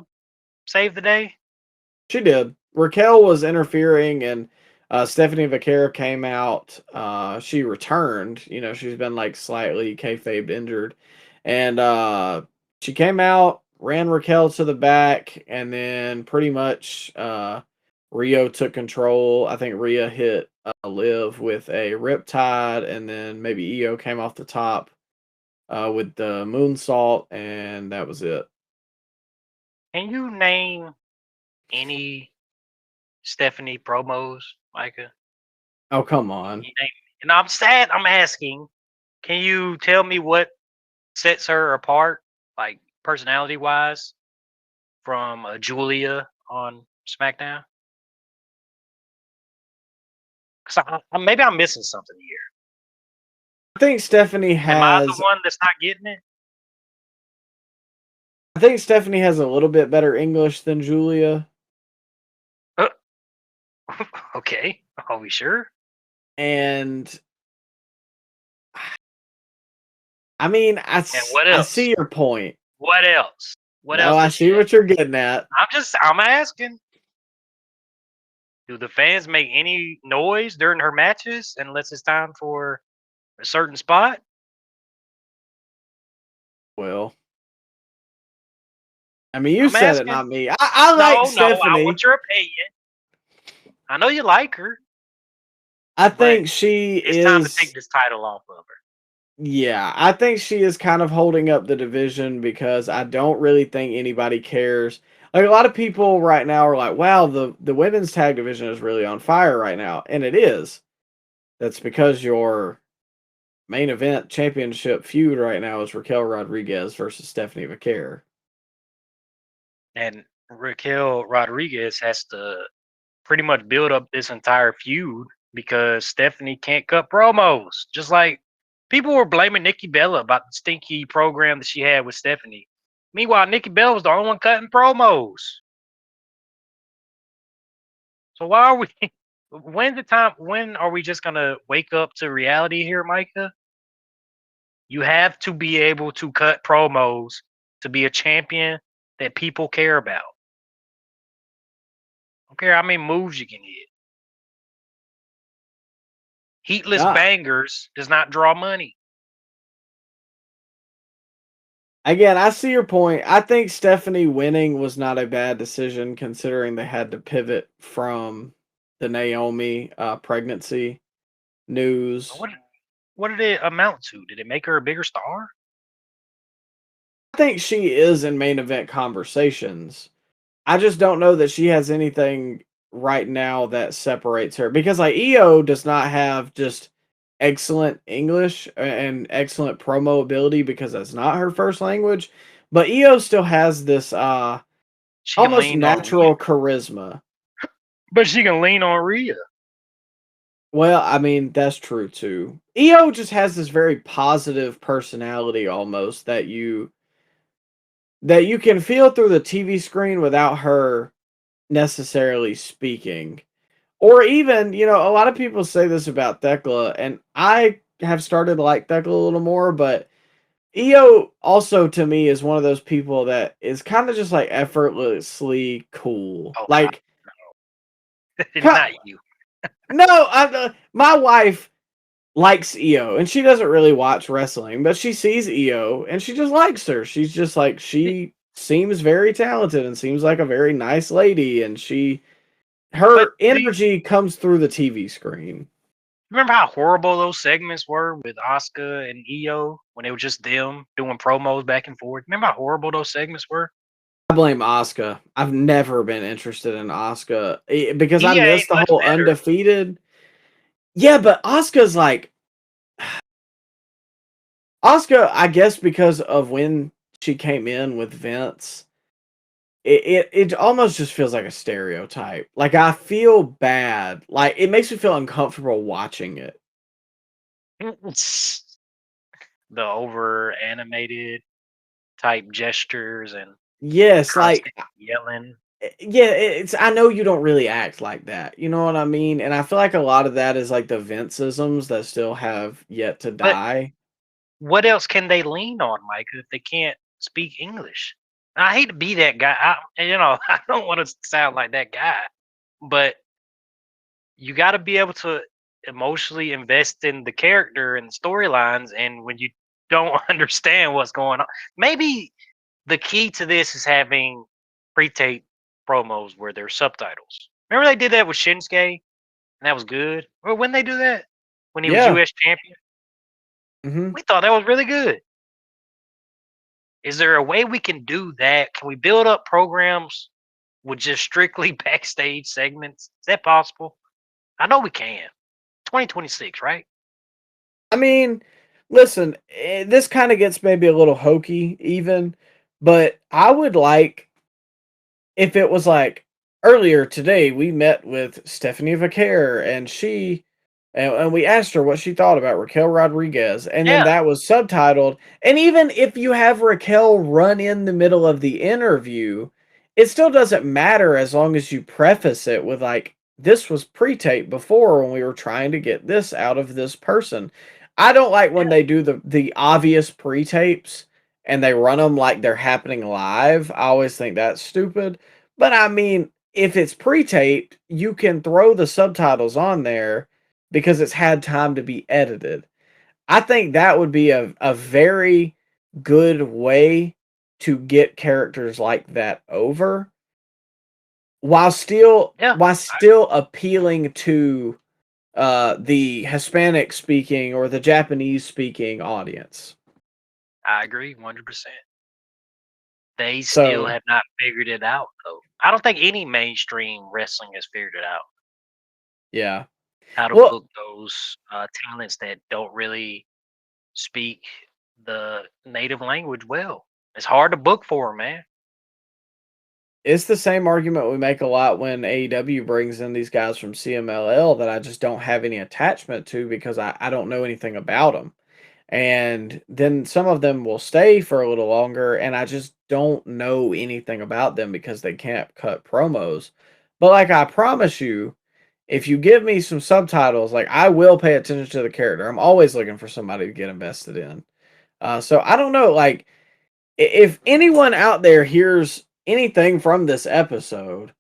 S3: save the day?
S2: She did. Raquel was interfering, and Stephanie Vaquera came out. She returned. You know, she's been like slightly kayfabe injured, and she came out, ran Raquel to the back, and then pretty much Rio took control. I think Rhea hit Liv with a Riptide, and then maybe Io came off the top with the moonsault, and that was it.
S3: Can you name any Stephanie promos, Micah?
S2: Oh, come on.
S3: And I'm sad. I'm asking. Can you tell me what sets her apart, like personality wise, from Julia on SmackDown? Because maybe I'm missing something here.
S2: I think Stephanie
S3: Am I the
S2: has.
S3: one that's not getting it?
S2: I think Stephanie has a little bit better English than Julia.
S3: Okay. Are we sure?
S2: And I mean,
S3: And what
S2: I
S3: else?
S2: see your point.
S3: What else? What
S2: No,
S3: else
S2: I
S3: does she
S2: see
S3: have?
S2: what you're getting at.
S3: I'm asking. Do the fans make any noise during her matches unless it's time for a certain spot?
S2: Well, I mean, you
S3: I'm
S2: said it,
S3: asking.
S2: not me. I like
S3: No, I
S2: Stephanie.
S3: want your opinion. I know you like her,
S2: I
S3: but
S2: think she
S3: it's time to
S2: is.
S3: take this title off of her.
S2: Yeah, I think she is kind of holding up the division because I don't really think anybody cares. Like a lot of people right now are like, "Wow, the women's tag division is really on fire right now," and it is. That's because your main event championship feud right now is Raquel Rodriguez versus Stephanie Vaquer.
S3: And Raquel Rodriguez has to pretty much build up this entire feud because Stephanie can't cut promos. Just like people were blaming Nikki Bella about the stinky program that she had with Stephanie. Meanwhile, Nikki Bella was the only one cutting promos. So why are we? When's the time? When are we just gonna wake up to reality here, Micah? You have to be able to cut promos to be a champion that people care about. I don't care how many moves you can hit. Heatless
S2: Ah,
S3: bangers does not draw money.
S2: again, I see your point. I think Stephanie winning was not a bad decision considering they had to pivot from the Naomi pregnancy news.
S3: What did it amount to? Did it make her a bigger star?
S2: I think she is in main event conversations. I just don't know that she has anything right now that separates her because like EO does not have just excellent English and excellent promo ability because that's not her first language, but EO still has this
S3: She can
S2: almost
S3: lean on Rhea,
S2: natural charisma.
S3: but she can lean on Rhea.
S2: Well, I mean, that's true too. EO just has this very positive personality almost that you can feel through the TV screen without her necessarily speaking. Or even, a lot of people say this about Thekla, and I have started to like Thekla a little more, but Io also to me is one of those people that is kind of just like effortlessly cool.
S3: Oh God,
S2: Like,
S3: not you.
S2: no, my wife likes Io, and she doesn't really watch wrestling, but she sees Io and she just likes her. She's just like she seems very talented and seems like a very nice lady, and
S3: But
S2: her
S3: do you
S2: energy comes through the TV screen.
S3: remember how horrible those segments were with Asuka and Io when it was just them doing promos back and forth? Remember how horrible those segments were?
S2: I blame Asuka. I've never been interested in Asuka because I
S3: Io
S2: missed
S3: ain't
S2: the
S3: much
S2: whole
S3: better.
S2: undefeated. Yeah, but Asuka's like Asuka, I guess because of when she came in with Vince, it almost just feels like a stereotype. Like I feel bad. Like it makes me feel uncomfortable watching it.
S3: The over animated type gestures and
S2: Yes, like
S3: constant yelling.
S2: yeah, it's I know you don't really act like that. You know what I mean? And I feel like a lot of that is like the Vinceisms that still have yet to
S3: But
S2: die.
S3: what else can they lean on, Micah, if they can't speak English? I hate to be that guy. I don't want to sound like that guy, but you got to be able to emotionally invest in the character and the storylines. And when you don't understand what's going on, maybe the key to this is having pre-tape promos where there's subtitles. Remember they did that with Shinsuke, and that was good. Or when they do that, when he was
S2: Yeah.
S3: U.S. champion,
S2: Hmm.
S3: we thought that was really good. Is there a way we can do that? Can we build up programs with just strictly backstage segments? Is that possible? I know we can. 2026, right?
S2: I mean, listen, this kind of gets maybe a little hokey, even, but I would like if it was like earlier today, we met with Stephanie Vaquer and we asked her what she thought about Raquel Rodriguez, and then
S3: Yeah,
S2: that was subtitled. And even if you have Raquel run in the middle of the interview, it still doesn't matter as long as you preface it with like, this was pre-tape before when we were trying to get this out of this person. I don't like when
S3: yeah,
S2: they do the obvious pre-tapes and they run them like they're happening live. I always think that's stupid. But I mean, if it's pre-taped, you can throw the subtitles on there because it's had time to be edited. I think that would be a very good way to get characters like that over while still
S3: yeah.
S2: while still appealing to the Hispanic speaking or the Japanese speaking audience.
S3: I agree 100%. They still
S2: So,
S3: have not figured it out, though. I don't think any mainstream wrestling has figured it out
S2: yeah.
S3: how to
S2: Well,
S3: book those talents that don't really speak the native language well. It's hard to book for 'em, man.
S2: it's the same argument we make a lot when AEW brings in these guys from CMLL that I just don't have any attachment to because I don't know anything about them. And then some of them will stay for a little longer, and I just don't know anything about them because they can't cut promos. But like I promise you, if you give me some subtitles, like I will pay attention to the character. I'm always looking for somebody to get invested in. So I don't know, like if anyone out there hears anything from this episode,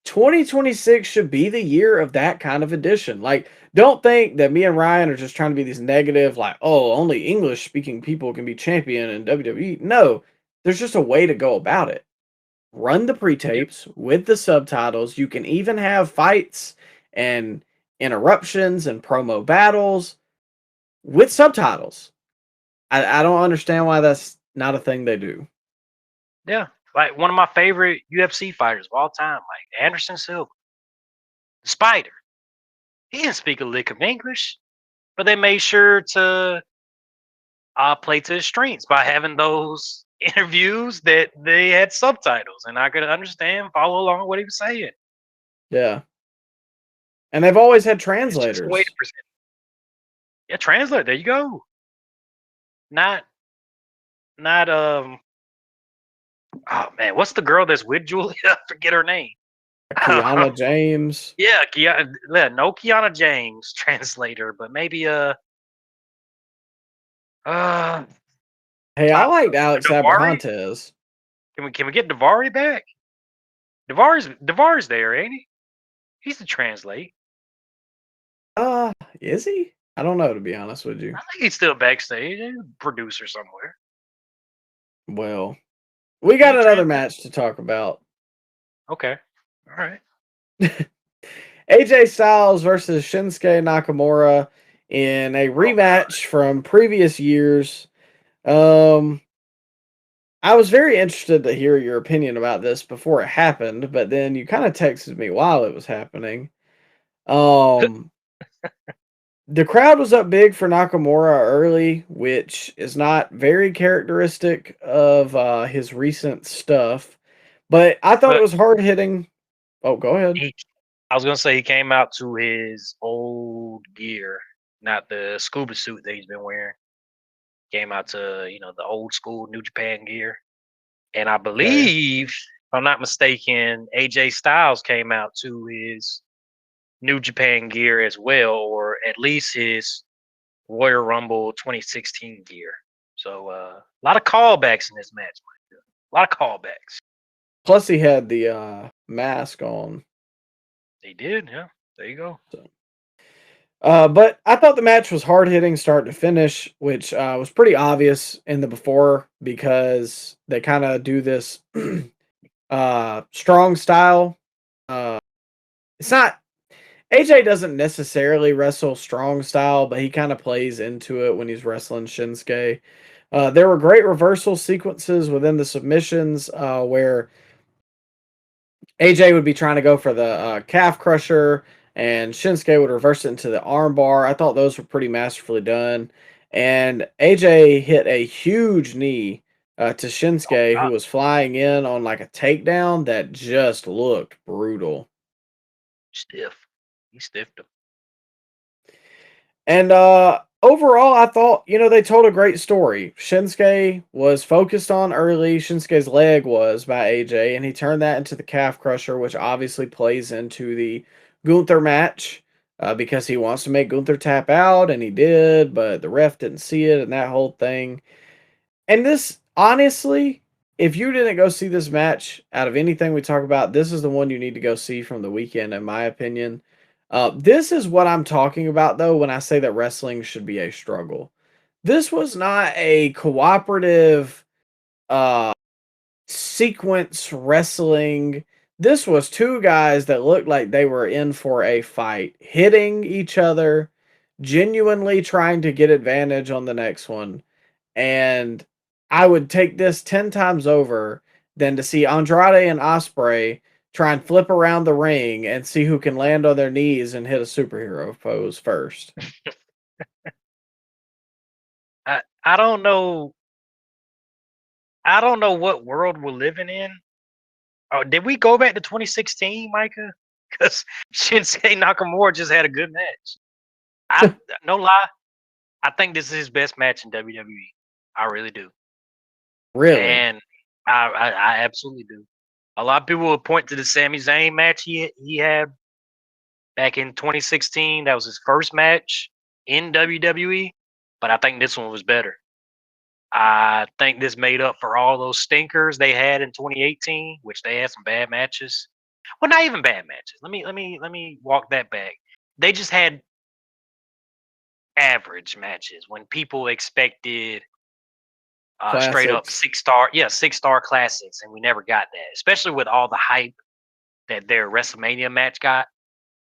S2: 2026 should be the year of that kind of edition. Like, don't think that me and Ryan are just trying to be these negative, like, oh, only English speaking people can be champion in WWE. No, there's just a way to go about it. Run the pre
S3: Yep.
S2: tapes with the subtitles. You can even have fights and interruptions and promo battles with subtitles. I don't understand why that's not a thing they do.
S3: Yeah. Like one of my favorite UFC fighters of all time, like Anderson Silva, the Spider. He didn't speak a lick of English, but they made sure to play to his strengths by having those interviews that they had subtitles and I could understand, follow along what he was saying.
S2: Yeah. And they've always had
S3: It's just a way to
S2: translators.
S3: present. Yeah, translate. There you go. Not, not Oh man, what's the girl that's with Julia? I forget her name.
S2: Kiana James.
S3: Yeah, yeah, no Kiana James translator, but maybe uh,
S2: Hey, I liked
S3: uh
S2: Alex
S3: Davari.
S2: Abrahantes.
S3: Can we get Davari back? Davari's there, ain't he? He's the translate.
S2: Is he? I don't know, to be honest with you.
S3: I think he's still backstage, he's a producer somewhere.
S2: Well, we
S3: He
S2: got
S3: a
S2: another
S3: translate.
S2: match to talk about.
S3: Okay, all right.
S2: AJ Styles versus Shinsuke Nakamura in a
S3: Oh God,
S2: rematch from previous years. Um, I was very interested to hear your opinion about this before it happened, but then you kind of texted me while it was happening. Um, the crowd was up big for Nakamura early, which is not very characteristic of his recent stuff. But I thought it
S3: but
S2: was hard hitting. Oh, go ahead.
S3: he. I was gonna say he came out to his old gear, not the scuba suit that he's been wearing. Came out to the old school New Japan gear, and I
S2: Okay.
S3: believe, if I'm not mistaken, AJ Styles came out to his New Japan gear as well, or at least his Royal Rumble 2016 gear. So a lot of callbacks in this match. A lot of callbacks.
S2: Plus, he had the mask on.
S3: They did, yeah. There you go.
S2: So. But I thought the match was hard hitting start to finish, which was pretty obvious in the before because they kind of do this strong style. Uh, it's not. AJ doesn't necessarily wrestle strong style, but he kind of plays into it when he's wrestling Shinsuke. There were great reversal sequences within the submissions where AJ would be trying to go for the calf crusher, and Shinsuke would reverse it into the armbar. I thought those were pretty masterfully done. And AJ hit a huge knee to Shinsuke, who was flying in on like a takedown that just looked brutal.
S3: Stiff. He stiffed him.
S2: And overall, I thought, they told a great story. Shinsuke was focused on early. Shinsuke's leg was by AJ, and he turned that into the calf crusher, which obviously plays into the Gunther match because he wants to make Gunther tap out, and he did, but the ref didn't see it, and that whole thing. And this, honestly, if you didn't go see this match out of anything we talk about, this is the one you need to go see from the weekend, in my opinion. This is what I'm talking about, though, when I say that wrestling should be a struggle. This was not a cooperative uh, sequence wrestling. This was two guys that looked like they were in for a fight, hitting each other, genuinely trying to get advantage on the next one. And I would take this 10 times over than to see Andrade and Osprey try and flip around the ring and see who can land on their knees and hit a superhero pose first.
S3: I don't know. I don't know what world we're living in. Oh, did we go back to 2016, Micah? Because Shinsuke Nakamura just had a good match. No lie, I think this is his best match in WWE. I really do.
S2: Really?
S3: And I absolutely do. A lot of people will point to the Sami Zayn match he had back in 2016. That was his first match in WWE, but I think this one was better. I think this made up for all those stinkers they had in 2018, which they had some bad matches. Well, not even bad matches. Let me walk that back. They just had average matches when people expected straight up
S2: Classics.
S3: 6-star, 6-star classics, and we never got that. Especially with all the hype that their WrestleMania match got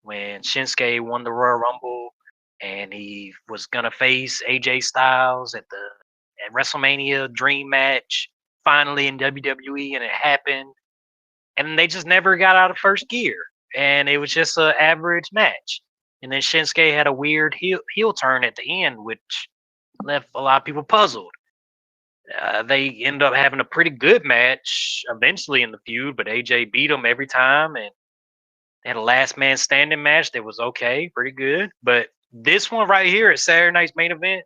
S3: when Shinsuke won the Royal Rumble and he was gonna face AJ Styles at WrestleMania Dream Match finally in WWE, and it happened. And they just never got out of first gear, and it was just an average match. And then Shinsuke had a weird heel turn at the end, which left a lot of people puzzled. They ended up having a pretty good match eventually in the feud, but AJ beat him every time, and they had a last man standing match that was okay, pretty good. But this one right here at Saturday Night's main event,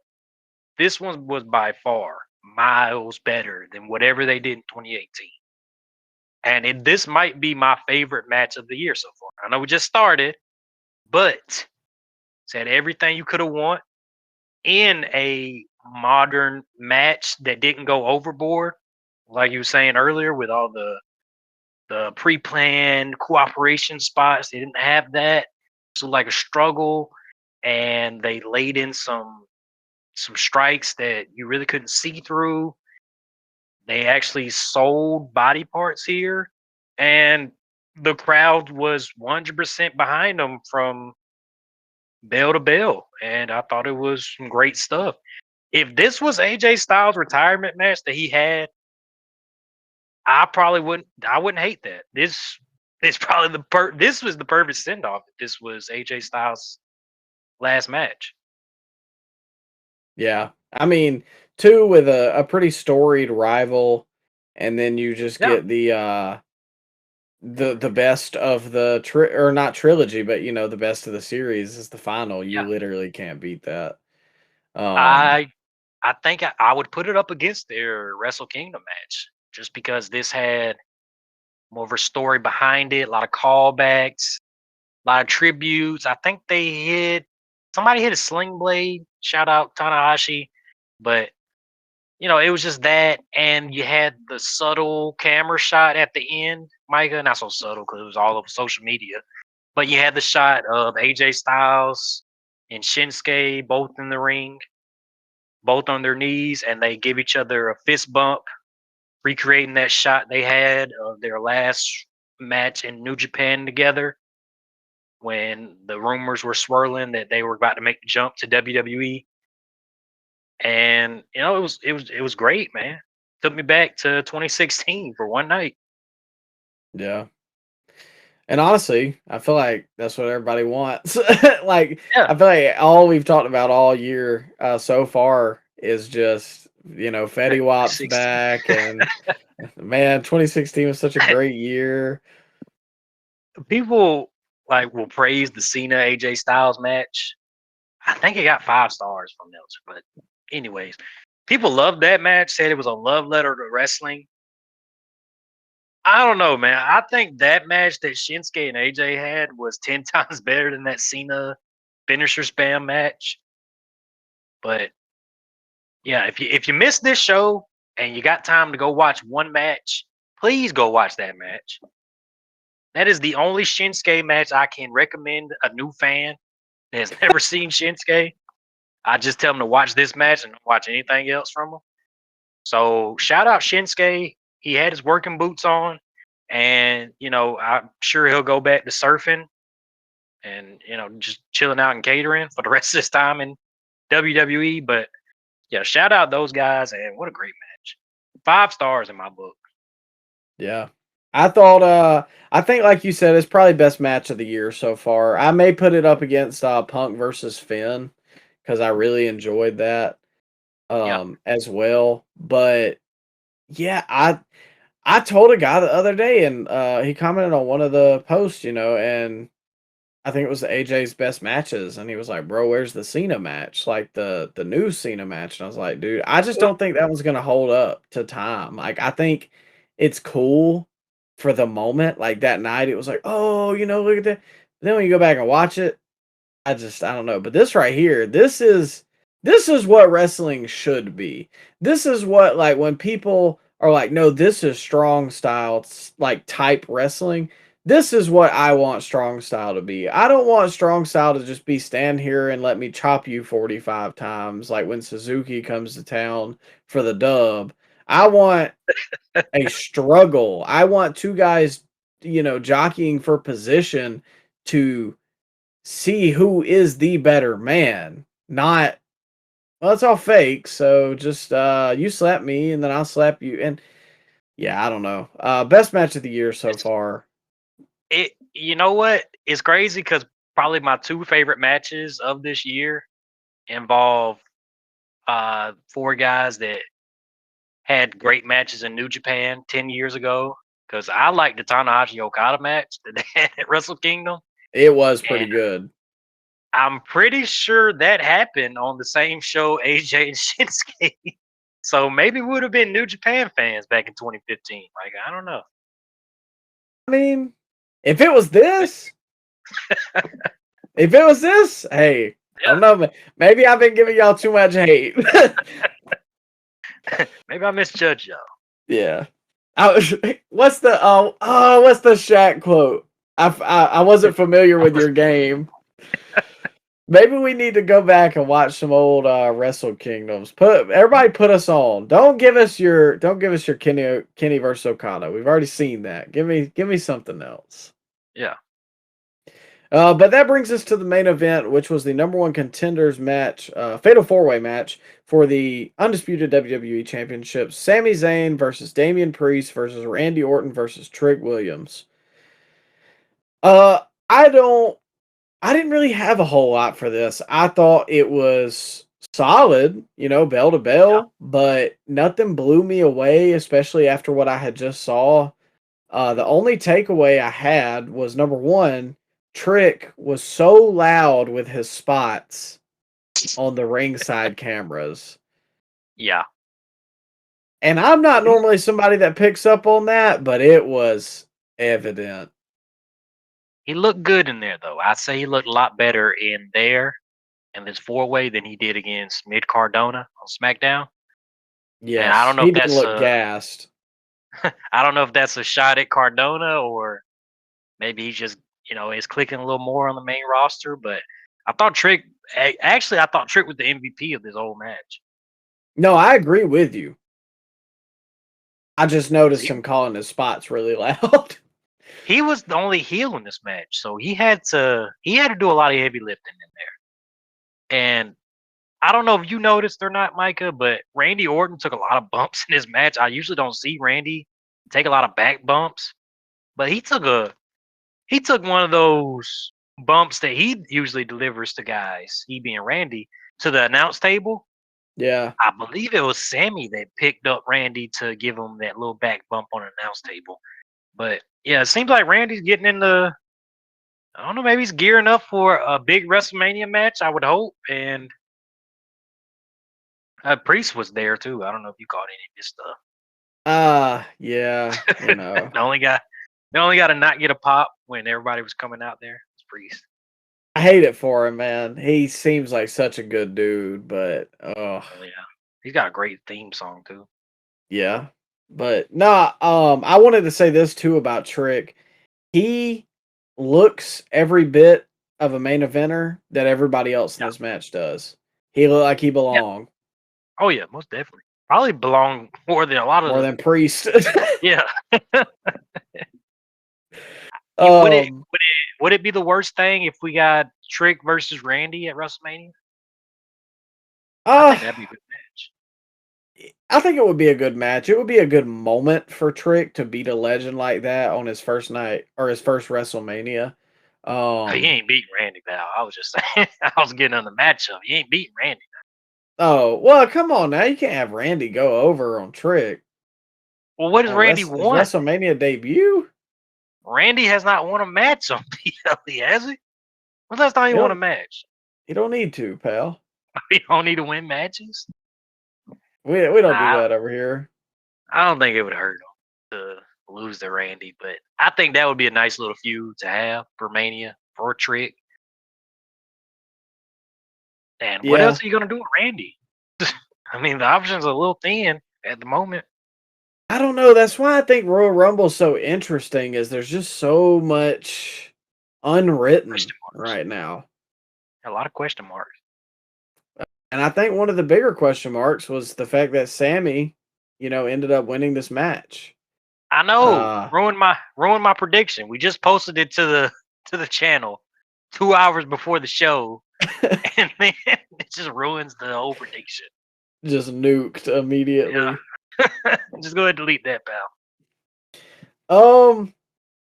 S3: this one was by far miles better than whatever they did in 2018. And this might be my favorite match of the year so far. I know we just started, but it's had everything you could have want in a modern match that didn't go overboard, like you were saying earlier, with all the pre-planned cooperation spots. They didn't have that. So like a struggle, and they laid in some strikes that you really couldn't see through. They actually sold body parts here, and the crowd was 100% behind them from bell to bell, and I thought it was some great stuff. If this was AJ Styles' retirement match that he had, I probably wouldn't. I wouldn't hate that. This is probably this was the perfect send off. This was AJ Styles' last match.
S2: Yeah. I mean, two with a pretty storied rival, and then you just
S3: Yeah,
S2: get the best of the or not trilogy, but the best of the series is the final. You
S3: yeah.
S2: literally can't beat that. Um,
S3: I I think I would put it up against their Wrestle Kingdom match just because this had more of a story behind it, a lot of callbacks, a lot of tributes. I think somebody hit a sling blade. Shout out Tanahashi, but it was just that, and you had the subtle camera shot at the end, Micah. Not so subtle because it was all over social media, but you had the shot of AJ Styles and Shinsuke both in the ring, both on their knees, and they give each other a fist bump, recreating that shot they had of their last match in New Japan together. when the rumors were swirling that they were about to make the jump to WWE. And it was great, man. Took me back to 2016 for one night.
S2: Yeah. And honestly, I feel like that's what everybody wants. Like,
S3: Yeah.
S2: I feel like all we've talked about all year so far is just, Fetty Wap's
S3: 2016.
S2: back. And man, 2016 was such a great year.
S3: People will praise the Cena AJ Styles match. I think it got 5 stars from Meltzer, but anyways, people loved that match. Said it was a love letter to wrestling. I don't know, man. I think that match that Shinsuke and AJ had was 10 times better than that Cena finisher spam match. But yeah, if you missed this show and you got time to go watch one match, please go watch that match. That is the only Shinsuke match I can recommend a new fan that has never seen Shinsuke. I just tell them to watch this match and don't watch anything else from him. So shout out Shinsuke. He had his working boots on, and I'm sure he'll go back to surfing and just chilling out and catering for the rest of his time in WWE. But yeah, shout out those guys, and what a great match. 5 stars in my book.
S2: Yeah. I think like you said, it's probably best match of the year so far. I may put it up against Punk versus Finn because I really enjoyed that as well. But yeah, I told a guy the other day and he commented on one of the posts, and I think it was AJ's best matches, and he was like, "Bro, where's the Cena match? Like the new Cena match?" And I was like, "Dude, I just don't think that one's gonna hold up to time. Like, I think it's cool for the moment. Like that night, it was like, oh, look at that. Then when you go back and watch it, I don't know. But this right here, this is what wrestling should be. This is what like when people are like, no, this is strong style like type wrestling. This is what I want strong style to be. I don't want strong style to just be stand here and let me chop you 45 times like when Suzuki comes to town for the dub. I want a struggle. I want two guys, jockeying for position to see who is the better man, not well, it's all fake, so just you slap me and then I'll slap you. And yeah, I don't know. Best match of the year so far.
S3: You know what? It's crazy because probably my 2 favorite matches of this year involve 4 guys that had great matches in New Japan 10 years ago. Because I like the Tanahashi Okada match that they had at Wrestle Kingdom.
S2: It was pretty
S3: And
S2: good.
S3: I'm pretty sure that happened on the same show AJ and Shinsuke. So maybe we would have been New Japan fans back in 2015. Like, I don't know.
S2: I mean, if it was this, hey, I don't know. Maybe I've been giving y'all too much hate.
S3: Maybe I misjudged y'all.
S2: Yeah. What's the Shaq quote? I wasn't familiar with your game. Maybe we need to go back and watch some old Wrestle Kingdoms. Everybody put us on. Don't give us your Kenny versus Okada. We've already seen that. Give me something else.
S3: Yeah.
S2: But that brings us to the main event, which was the number 1 contenders match, fatal 4-way match for the undisputed WWE Championship. Sami Zayn versus Damian Priest versus Randy Orton versus Trick Williams. I didn't really have a whole lot for this. I thought it was solid, bell to bell, but nothing blew me away, especially after what I had just saw. The only takeaway I had was number 1, Trick was so loud with his spots on the ringside cameras.
S3: Yeah.
S2: And I'm not normally somebody that picks up on that, but it was evident.
S3: He looked good in there, though. I say he looked a lot better in there in this 4-way than he did against Mid Cardona on SmackDown.
S2: Yeah,
S3: I don't know
S2: he
S3: if
S2: didn't
S3: that's
S2: look gassed.
S3: I don't know if that's a shot at Cardona or maybe he's just is clicking a little more on the main roster. But I thought Trick was the MVP of this whole match.
S2: No, I agree with you. I just noticed him calling his spots really loud.
S3: he was the only heel in this match, so he had to do a lot of heavy lifting in there. And I don't know if you noticed or not, Micah, but Randy Orton took a lot of bumps in this match. I usually don't see Randy take a lot of back bumps, but he took one of those bumps that he usually delivers to guys, he being Randy, to the announce table.
S2: Yeah.
S3: I believe it was Sammy that picked up Randy to give him that little back bump on the announce table. But yeah, it seems like Randy's getting into, I don't know, maybe he's gearing up for a big WrestleMania match, I would hope. And Priest was there too. I don't know if you caught any of this stuff.
S2: Yeah, you know.
S3: The only guy to not get a pop when everybody was coming out there was Priest.
S2: I hate it for him, man. He seems like such a good dude, but
S3: Oh yeah, he's got a great theme song too.
S2: yeah. But nah, I wanted to say this too about Trick. He looks every bit of a main eventer that everybody else in
S3: Yeah,
S2: this match does. He looked like he
S3: yeah.
S2: belonged
S3: Oh yeah, most definitely. Probably belong more than a lot of
S2: more
S3: the.
S2: than Priest.
S3: Yeah. Would it
S2: um,
S3: would it be the worst thing if we got Trick versus Randy at WrestleMania? I
S2: uh,
S3: think that'd be a good match.
S2: I think it would be a good match. It would be a good moment for Trick to beat a legend like that on his first night or his first WrestleMania.
S3: He ain't beating Randy, pal. I was just saying. I was getting on the matchup. He ain't beating Randy.
S2: Oh, well, come on now. You can't have Randy go over on Trick
S3: Well, what does
S2: on
S3: Randy
S2: his
S3: want?
S2: WrestleMania debut.
S3: Randy has not won a match on PLE, has he? When's the last time he won a match?
S2: You don't need to, pal.
S3: We don't need to win matches.
S2: We don't do
S3: I,
S2: that over here.
S3: I don't think it would hurt him to lose to Randy, but I think that would be a nice little feud to have for Mania for Trick. And what
S2: Yeah.
S3: else are you gonna do with Randy? I mean, the options are a little thin at the moment.
S2: I don't know. That's why I think Royal Rumble's so interesting is there's just so much unwritten
S3: Question marks.
S2: right now.
S3: A lot of question marks.
S2: And I think one of the bigger question marks was the fact that Sammy, ended up winning this match.
S3: I know. Ruined my prediction. We just posted it to the channel 2 hours before the show. And then it just ruins the whole prediction.
S2: Just nuked immediately.
S3: Yeah. Just go ahead and delete that, pal.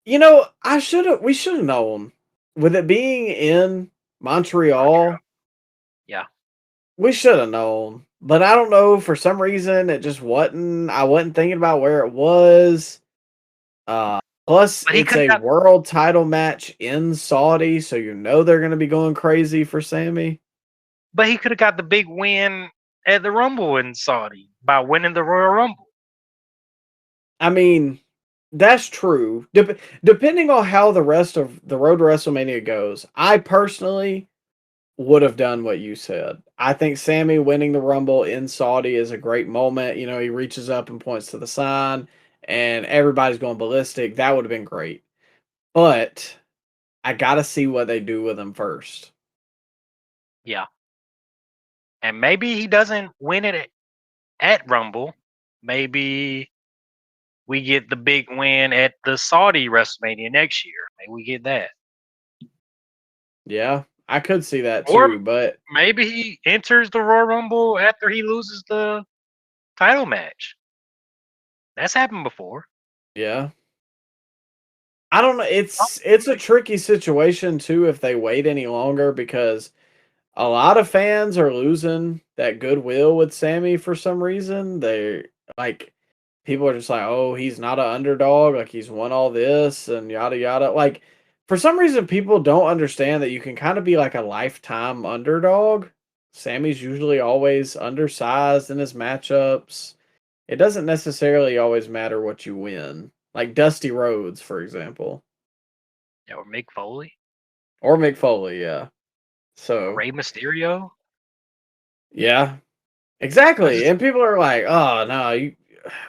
S2: We should have known. With it being in Montreal,
S3: yeah,
S2: we should have known. But I don't know, for some reason it just wasn't. I wasn't thinking about where it was. Plus it's a world title match in Saudi, so they're gonna be going crazy for Sammy.
S3: But he could have got the big win at the Rumble in Saudi by winning the Royal Rumble.
S2: I mean, that's true. Depending on how the rest of the road to WrestleMania goes, I personally would have done what you said. I think Sammy winning the Rumble in Saudi is a great moment. He reaches up and points to the sign, and everybody's going ballistic. That would have been great. But I got to see what they do with him first.
S3: Yeah. And maybe he doesn't win it at Rumble. Maybe we get the big win at the Saudi WrestleMania next year. Maybe we get that.
S2: Yeah, I could see that too, but
S3: maybe he enters the Royal Rumble after he loses the title match. That's happened before.
S2: Yeah. I don't know. It's a tricky situation too if they wait any longer, because a lot of fans are losing that goodwill with Sammy for some reason. They like people are just like, "Oh, he's not an underdog. Like he's won all this and yada yada." Like for some reason, people don't understand that you can kind of be like a lifetime underdog. Sammy's usually always undersized in his matchups. It doesn't necessarily always matter what you win. Like Dusty Rhodes, for example.
S3: Yeah, or Mick Foley.
S2: Or Mick Foley, yeah. So
S3: Rey Mysterio.
S2: Yeah. Exactly. And people are like, "Oh, no,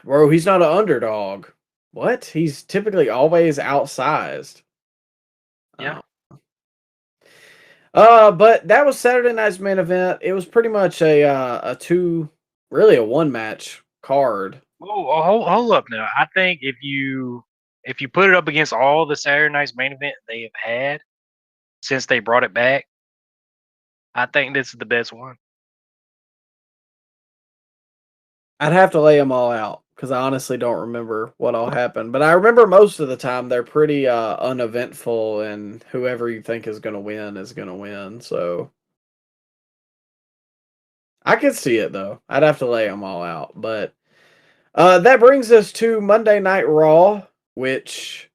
S2: bro, he's not an underdog." What? He's typically always outsized.
S3: Yeah.
S2: But that was Saturday night's main event. It was pretty much a one match card.
S3: Oh, hold up now. I think if you if you put it up against all the Saturday Night's main event they have had since they brought it back, I think this is the best one.
S2: I'd have to lay them all out because I honestly don't remember what all happened. But I remember most of the time they're pretty uneventful, and whoever you think is going to win is going to win. So I could see it though. I'd have to lay them all out. But that brings us to Monday Night Raw, which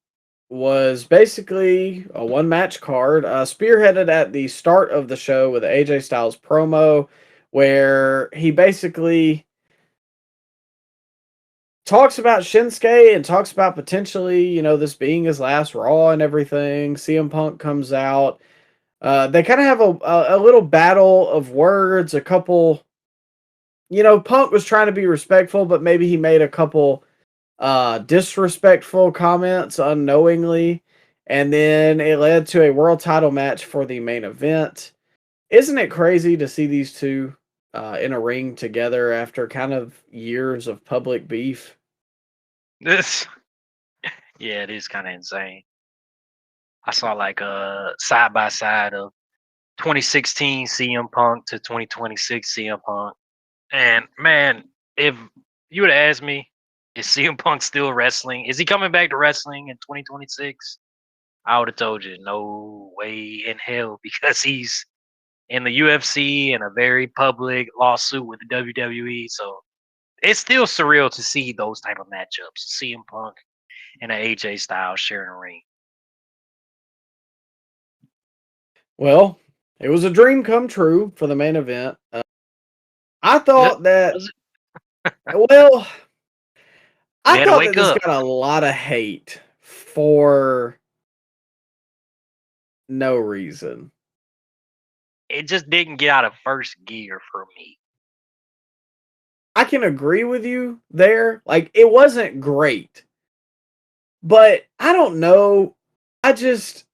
S2: was basically a one-match card, spearheaded at the start of the show with AJ Styles promo, where he basically talks about Shinsuke and talks about potentially, this being his last Raw and everything. CM Punk comes out. They kind of have a little battle of words, a couple. Punk was trying to be respectful, but maybe he made a couple disrespectful comments unknowingly, and then it led to a world title match for the main event. Isn't it crazy to see these two in a ring together after kind of years of public beef?
S3: This, yeah, it is kind of insane. I saw like a side by side of 2016 CM Punk to 2026 CM Punk, and man, if you would have asked me, is CM Punk still wrestling? Is he coming back to wrestling in 2026? I would have told you no way in hell because he's in the UFC and a very public lawsuit with the WWE. So it's still surreal to see those type of matchups. CM Punk and an AJ Styles sharing a ring.
S2: Well, it was a dream come true for the main event. I thought that, well,
S3: We
S2: I
S3: had to
S2: thought that
S3: wake
S2: this
S3: up.
S2: got a lot of hate for no reason.
S3: It just didn't get out of first gear for me.
S2: I can agree with you there. Like, it wasn't great, but I don't know. I just,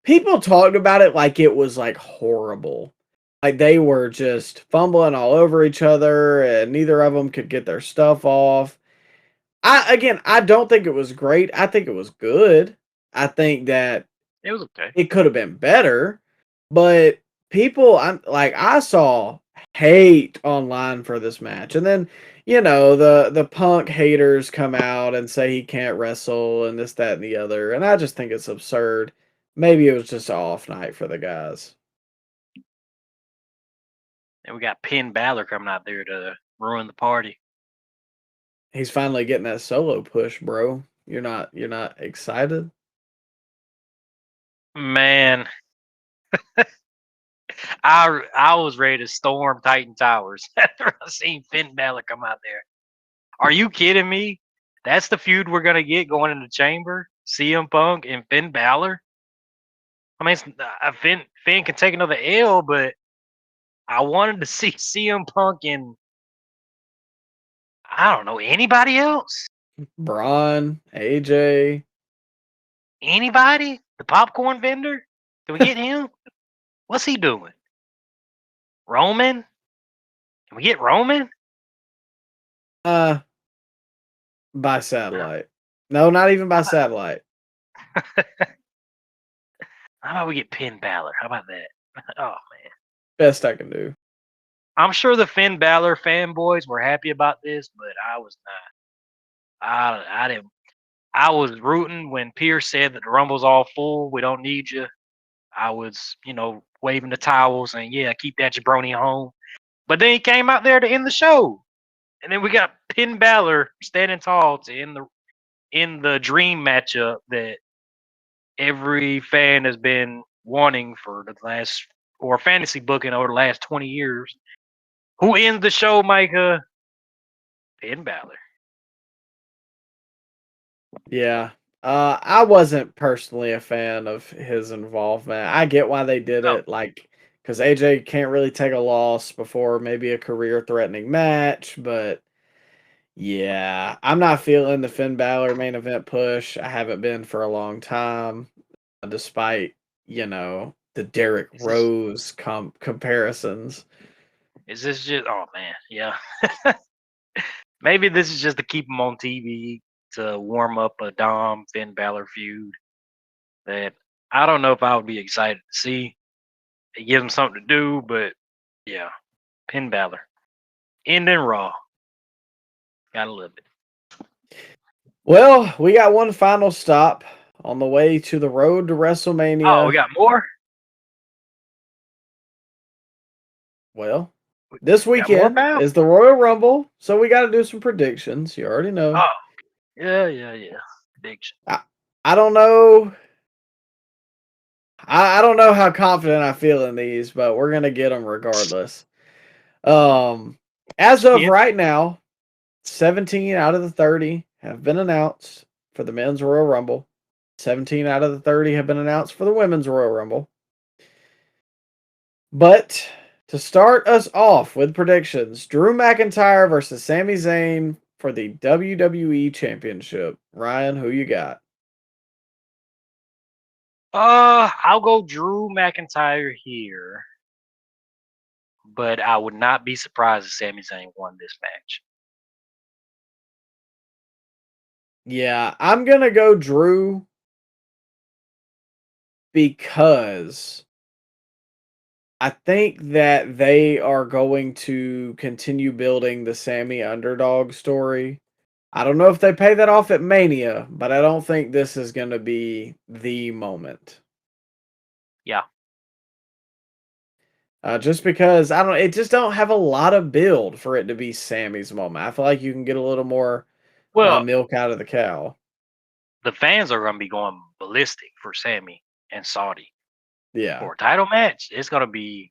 S2: people talked about it like it was like horrible. Like they were just fumbling all over each other and neither of them could get their stuff off. I don't think it was great. I think it was good. I think that
S3: It was okay.
S2: it could have been better, but I saw hate online for this match. And then, the Punk haters come out and say he can't wrestle and this, that, and the other. And I just think it's absurd. Maybe it was just an off night for the guys.
S3: And we got Finn Balor coming out there to ruin the party.
S2: He's finally getting that solo push, bro. You're not excited?
S3: Man, I was ready to storm Titan Towers after I seen Finn Balor come out there. Are you kidding me? That's the feud we're gonna get going in the chamber. CM Punk and Finn Balor. I mean, Finn can take another L, but I wanted to see CM Punk and I don't know anybody else.
S2: Braun, AJ.
S3: Anybody? The popcorn vendor? Can we get him? What's he doing? Roman? Can we get Roman?
S2: By satellite. No, not even by satellite.
S3: How about we get Finn Balor? How about that? Oh man.
S2: Best I can do.
S3: I'm sure the Finn Balor fanboys were happy about this, but I was not. I didn't. I was rooting when Pierce said that the Rumble's all full. We don't need you. I was, waving the towels and yeah, keep that jabroni home. But then he came out there to end the show, and then we got Finn Balor standing tall to end the dream matchup that every fan has been wanting for the last or fantasy booking over the last 20 years. Who ends the show, Micah? Finn Balor.
S2: Yeah. I wasn't personally a fan of his involvement. I get why they did
S3: No,
S2: it, like, because AJ can't really take a loss before maybe a career-threatening match, but yeah, I'm not feeling the Finn Balor main event push. I haven't been for a long time, despite, the Derrick
S3: is this
S2: Rose comparisons.
S3: is this just? Oh man, yeah. Maybe this is just to keep him on TV. to warm up a Dom Finn Balor feud that I don't know if I would be excited to see. It gives them something to do, but yeah, Finn Balor. End in Raw. Gotta love it.
S2: Well, we got one final stop on the way to the road to WrestleMania.
S3: Oh, we got more?
S2: Well, this
S3: We got more,
S2: weekend
S3: pal?
S2: is the Royal Rumble, so we got to do some predictions. You already know.
S3: Oh, yeah. Prediction.
S2: I don't know. I don't know how confident I feel in these, but we're gonna get them regardless. As of right now, 17 out of the 30 have been announced for the men's Royal Rumble. 17 out of the 30 have been announced for the women's Royal Rumble. But to start us off with predictions, Drew McIntyre versus Sami Zayn for the WWE Championship. Ryan, who you got?
S3: I'll go Drew McIntyre here, but I would not be surprised if Sami Zayn won this match.
S2: Yeah, I'm going to go Drew because I think that they are going to continue building the Sammy underdog story. I don't know if they pay that off at Mania, but I don't think this is going to be the moment.
S3: Yeah.
S2: Just because it just don't have a lot of build for it to be Sammy's moment. I feel like you can get a little more
S3: Well,
S2: milk out of the cow.
S3: the fans are going to be going ballistic for Sammy and Saudi.
S2: Yeah.
S3: For a title match, it's going to be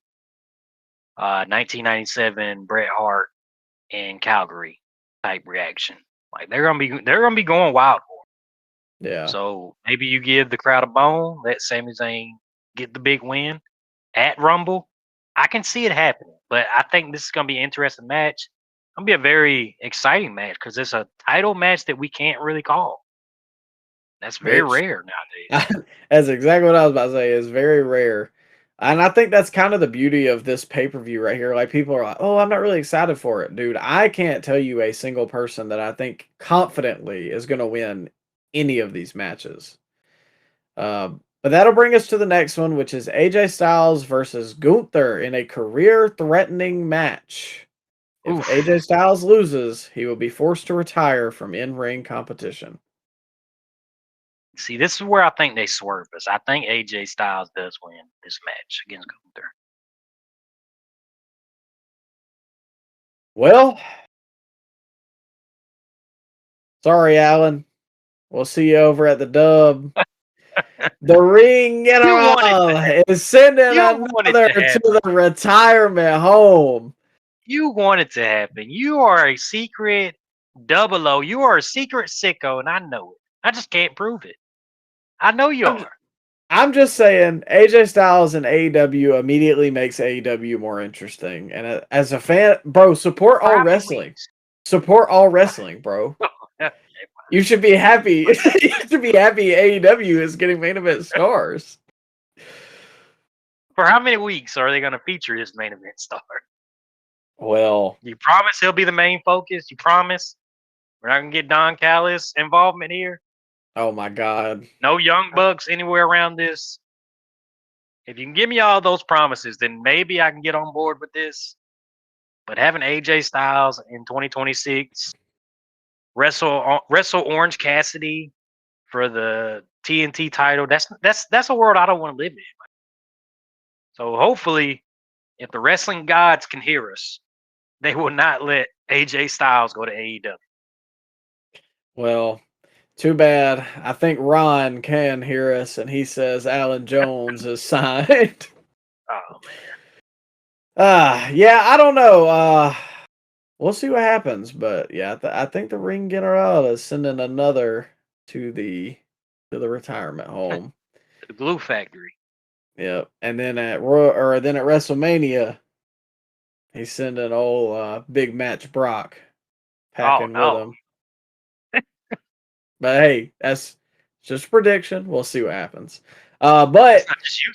S3: 1997 Bret Hart in Calgary type reaction. Like they're gonna be going wild for it.
S2: Yeah.
S3: So maybe you give the crowd a bone, let Sami Zayn get the big win at Rumble. I can see it happening, but I think this is gonna be an interesting match. It's gonna be a very exciting match because it's a title match that we can't really call. That's very rare nowadays.
S2: That's exactly what I was about to say. It's very rare. And I think that's kind of the beauty of this pay-per-view right here. Like people are like, "Oh, I'm not really excited for it." Dude, I can't tell you a single person that I think confidently is going to win any of these matches. But that'll bring us to the next one, which is AJ Styles versus Gunther in a career-threatening match. If AJ Styles loses, he will be forced to retire from in-ring competition.
S3: See, this is where I think they swerve us. I think AJ Styles does win this match against Gunther.
S2: Well, sorry, Alan. We'll see you over at the Dub. The Ring General is sending another to the retirement home.
S3: You want it to happen. You are a secret double O. You are a secret sicko, and I know it. I just can't prove it. I know you are.
S2: I'm just saying, AJ Styles and AEW immediately makes AEW more interesting. And as a fan, bro, support all wrestling. Support all wrestling, bro. You should be happy. You should be happy AEW is getting main event stars.
S3: For how many weeks are they going to feature this main event star?
S2: Well,
S3: you promise he'll be the main focus? You promise? We're not going to get Don Callis involvement here?
S2: Oh my God.
S3: No Young Bucks anywhere around this? If you can give me all those promises, then maybe I can get on board with this. But having AJ Styles in 2026, wrestle Orange Cassidy for the TNT title, that's a world I don't want to live in. So hopefully, if the wrestling gods can hear us, they will not let AJ Styles go to AEW.
S2: Well, too bad. I think Ron can hear us, and he says Alan Jones is signed.
S3: Oh man.
S2: Yeah, I don't know. We'll see what happens, but yeah, I think the Ring General is sending another to the retirement home.
S3: The glue factory.
S2: Yep, and then at WrestleMania, he's sending old Big Match Brock packing with him. But hey, that's just a prediction. We'll see what happens. But
S3: it's not just you.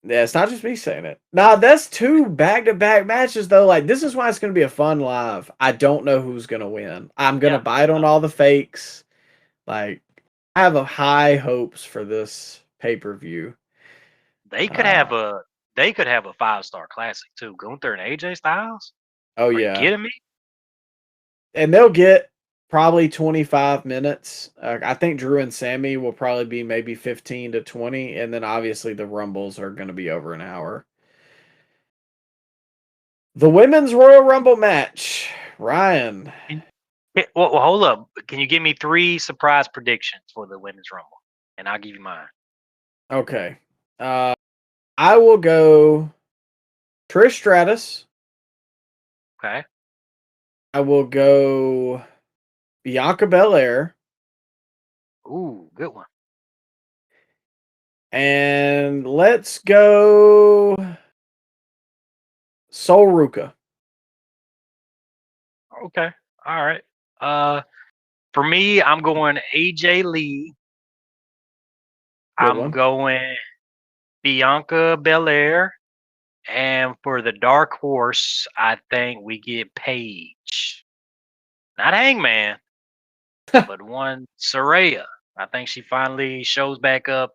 S2: Yeah, it's not just me saying it. Nah, that's 2 back-to-back matches though. Like this is why it's gonna be a fun live. I don't know who's gonna win. I'm gonna bite on all the fakes. Like, I have a high hopes for this pay-per-view.
S3: They could have a 5-star classic too. Gunther and AJ Styles.
S2: Oh
S3: Are you
S2: yeah,
S3: kidding me?
S2: and they'll get probably 25 minutes. I think Drew and Sammy will probably be maybe 15 to 20, and then obviously the Rumbles are going to be over an hour. The Women's Royal Rumble match, Ryan.
S3: Well, hold up. Can you give me 3 surprise predictions for the Women's Rumble, and I'll give you mine.
S2: Okay, I will go Trish Stratus.
S3: Okay.
S2: I will go Bianca Belair.
S3: Ooh, good one.
S2: And let's go Sol Ruka.
S3: Okay. All right. For me, I'm going AJ Lee.
S2: Good
S3: I'm
S2: one.
S3: going Bianca Belair. And for the dark horse, I think we get Paige. Not Hangman, but one Saraya. I think she finally shows back up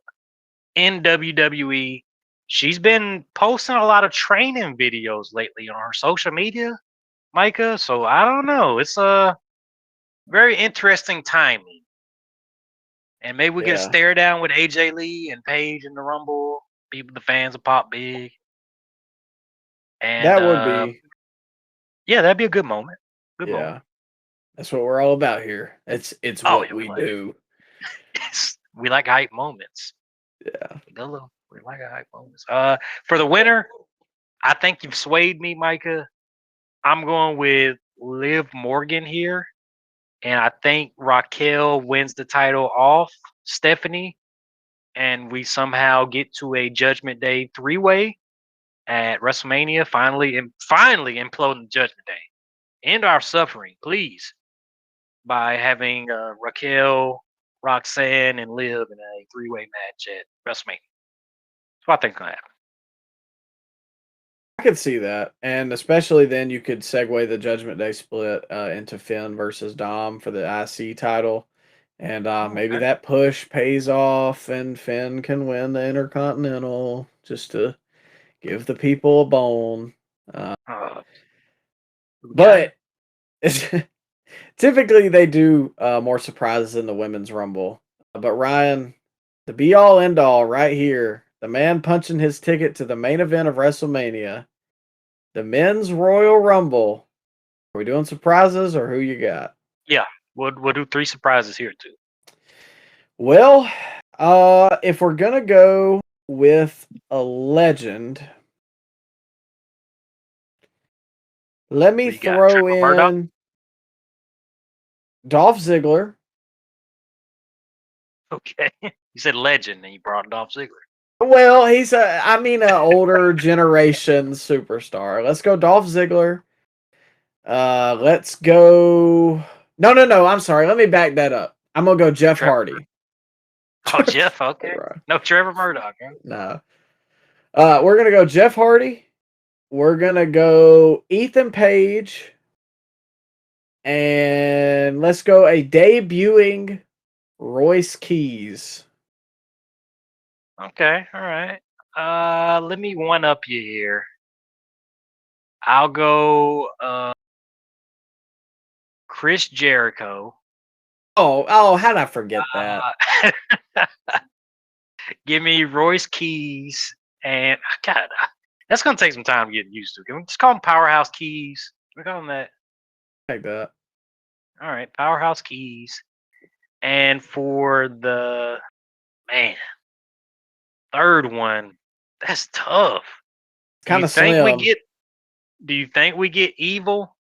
S3: in WWE. She's been posting a lot of training videos lately on her social media, Micah. So I don't know. It's a very interesting timing. And maybe we get a
S2: Yeah,
S3: stare down with AJ Lee and Paige in the Rumble. People, the fans will pop big. And
S2: that would be.
S3: yeah, that'd be a good moment. Good moment.
S2: Yeah, that's what we're all about here. It's
S3: Oh
S2: what
S3: yeah, we
S2: we
S3: like
S2: do.
S3: we like hype moments.
S2: Yeah.
S3: We like hype moments. For the winner, I think you've swayed me, Micah. I'm going with Liv Morgan here, and I think Raquel wins the title off Stephanie, and we somehow get to a Judgment Day 3-way at WrestleMania. Finally imploding Judgment Day. End our suffering, please, by having Raquel, Roxanne, and Liv in a 3-way match at WrestleMania. That's what I think's gonna happen.
S2: I could see that, and especially then you could segue the Judgment Day split into Finn versus Dom for the IC title, and
S3: Oh,
S2: maybe
S3: okay.
S2: that push pays off, and Finn can win the Intercontinental just to give the people a bone.
S3: Uh, we got it.
S2: But typically they do more surprises in the Women's Rumble. But Ryan, the be all end all right here, the man punching his ticket to the main event of WrestleMania, the Men's Royal Rumble. Are we doing surprises or who you got?
S3: Yeah, we'll do 3 surprises here too.
S2: Well, if we're gonna go with a legend, let me
S3: Who you got?
S2: throw
S3: Trevor Murdoch.
S2: in Dolph Ziggler.
S3: Okay, you said legend, and you brought Dolph Ziggler.
S2: Well, he's an older generation superstar. Let's go Dolph Ziggler. Let's go. No. I'm sorry. Let me back that up. I'm gonna go Jeff
S3: Trevor.
S2: Hardy.
S3: Oh, Jeff. Okay. No, Trevor Murdoch. Huh?
S2: No. We're gonna go Jeff Hardy. We're gonna go Ethan Page. And let's go a debuting Royce Keys.
S3: Okay. All right. Let me one up you here. I'll go Chris Jericho.
S2: Oh, how did I forget that?
S3: Give me Royce Keys, and God, that's gonna take some time to get used to. Can we just call him Powerhouse Keys? Can we call him that?
S2: Like that.
S3: All right, Powerhouse Keys. And for the man, third one, that's tough. Do you
S2: Kind of
S3: think we
S2: slim.
S3: get? Do you think we get Evil?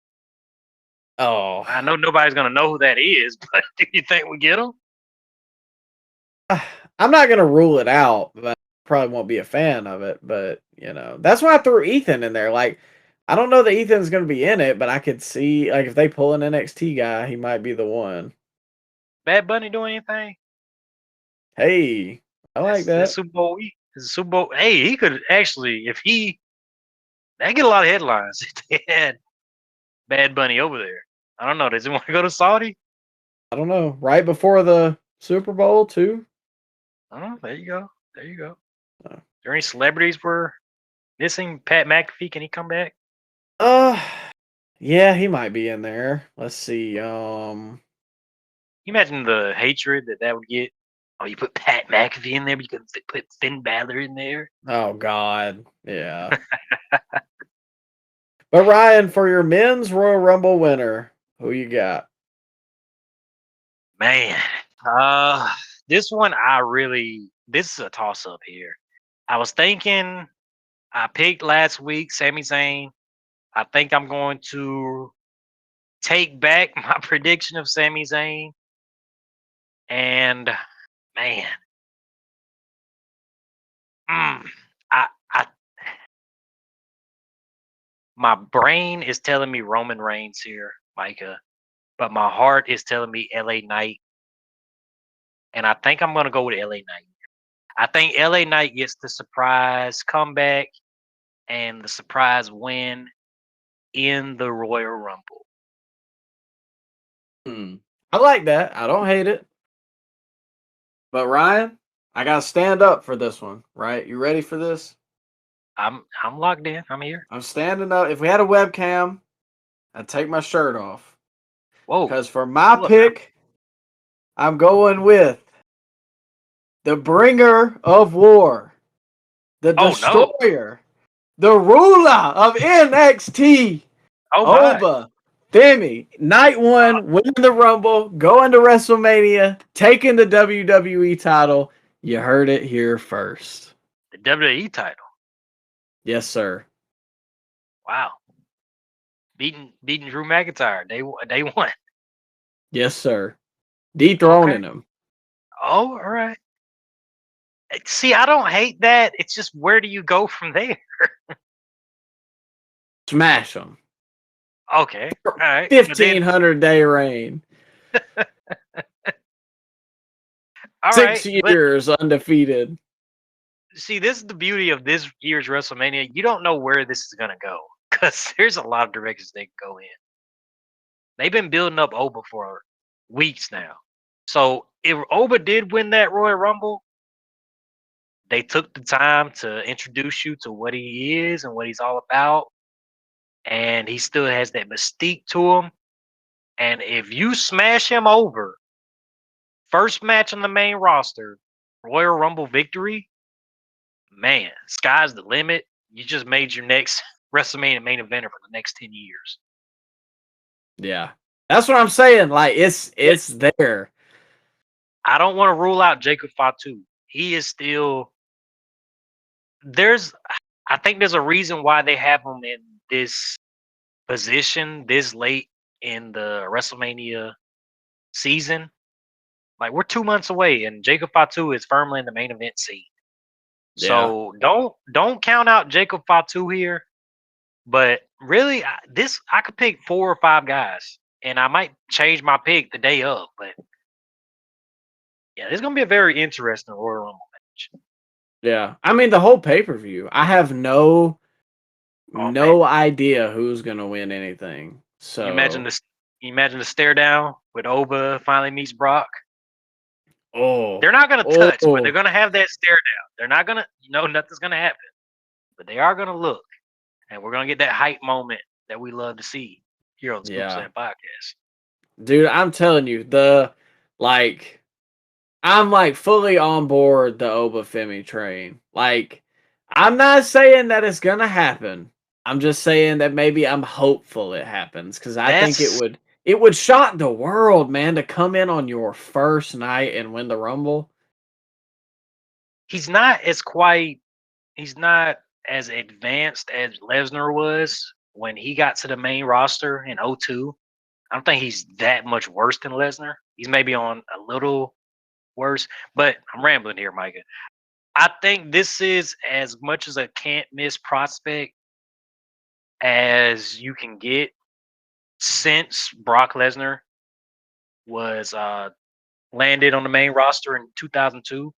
S2: Oh,
S3: I know nobody's gonna know who that is, but do you think we get him?
S2: I'm not gonna rule it out, but I probably won't be a fan of it. But that's why I threw Ethan in there. Like, I don't know that Ethan's gonna be in it, but I could see like if they pull an NXT guy, he might be the one.
S3: Bad Bunny doing anything?
S2: Hey, I like
S3: That's
S2: that.
S3: Super Bowl week. This is Super Bowl. Hey, he could actually, if he, that get a lot of headlines. If they had Bad Bunny over there. I don't know. Does he want to go to Saudi?
S2: I don't know. Right before the Super Bowl, too.
S3: Oh, there you go. There you go.
S2: Oh.
S3: Are there any celebrities we're missing? Pat McAfee, can he come back?
S2: Yeah, he might be in there. Let's see.
S3: You imagine the hatred that would get. Oh, you put Pat McAfee in there, but you could put Finn Balor in there.
S2: Oh God, yeah. But Ryan, for your men's Royal Rumble winner, who you got?
S3: Man, this one this is a toss up here. I was thinking I picked last week Sami Zayn. I think I'm going to take back my prediction of Sami Zayn. And man, mm, I my brain is telling me Roman Reigns here, Micah, but my heart is telling me LA Knight. And I think I'm gonna go with LA Knight. I think LA Knight gets the surprise comeback and the surprise win in the Royal Rumble.
S2: I like that. I don't hate it. But Ryan, I gotta stand up for this one, right? You ready for this?
S3: I'm locked in. I'm here.
S2: I'm standing up. If we had a webcam, I'd take my shirt off.
S3: Whoa.
S2: Because for my
S3: Look,
S2: pick, I'm going with the bringer of war, the
S3: Oh no.
S2: destroyer, the ruler of NXT,
S3: Oh my.
S2: Oba Femi. Night one, winning the Rumble, going to WrestleMania, taking the WWE title. You heard it here first.
S3: The WWE title.
S2: Yes, sir.
S3: Wow. Beating Drew McIntyre. Day one.
S2: Yes, sir. Dethroning him.
S3: Oh, all right. See, I don't hate that. It's just where do you go from there?
S2: Smash him.
S3: Okay. All right.
S2: 1,500-day reign.
S3: All
S2: 6
S3: right. But
S2: years undefeated.
S3: see, this is the beauty of this year's WrestleMania. You don't know where this is gonna go because there's a lot of directions they can go in. They've been building up Oba for weeks now. So if Oba did win that Royal Rumble, they took the time to introduce you to what he is and what he's all about. And he still has that mystique to him. And if you smash him over, first match on the main roster, Royal Rumble victory, man, sky's the limit. You just made your next WrestleMania main eventer for the next 10 years.
S2: Yeah. That's what I'm saying. Like it's there.
S3: I don't want to rule out Jacob Fatu. He is still I think there's a reason why they have him in this position this late in the WrestleMania season. Like we're 2 months away, and Jacob Fatu is firmly in the main event scene.
S2: Yeah.
S3: So don't count out Jacob Fatu here. But really, I could pick 4 or 5 guys, and I might change my pick the day of. But yeah, it's gonna be a very interesting Royal Rumble match.
S2: Yeah. I mean the whole pay-per-view. I have no
S3: Oh man,
S2: idea who's gonna win anything.
S3: you imagine
S2: So
S3: this. You imagine the stare down with Oba finally meets Brock.
S2: oh.
S3: They're not gonna touch, but they're
S2: Oh.
S3: gonna have that stare down. They're not gonna, nothing's gonna happen, but they are gonna look, and we're gonna get that hype moment that we love to see here on the Scoop
S2: Yeah.
S3: Slam podcast.
S2: Dude, I'm telling you, I'm like fully on board the Oba Femi train. Like, I'm not saying that it's gonna happen. I'm just saying that maybe I'm hopeful it happens because I think
S3: That's
S2: it would shock the world, man, to come in on your first night and win the Rumble.
S3: he's not as quite he's not as advanced as Lesnar was when he got to the main roster in '02. I don't think he's that much worse than Lesnar. He's maybe on a little worse, but I'm rambling here, Micah. I think this is as much as a can't miss prospect as you can get since Brock Lesnar was landed on the main roster in 2002.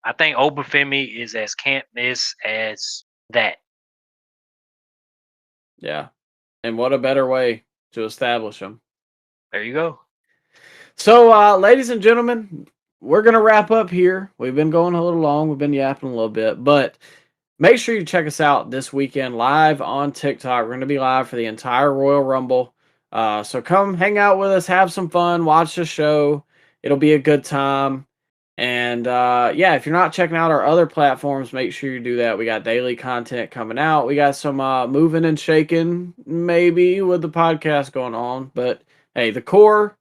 S3: I think Obafemi is as can't miss as that.
S2: Yeah. And what a better way to establish them.
S3: There you go.
S2: So, ladies and gentlemen, we're going to wrap up here. We've been going a little long. We've been yapping a little bit, but make sure you check us out this weekend live on TikTok. We're going to be live for the entire Royal Rumble. So come hang out with us, have some fun, watch the show. It'll be a good time. And yeah, if you're not checking out our other platforms, make sure you do that. We got daily content coming out. We got some moving and shaking, maybe, with the podcast going on. But hey, the core,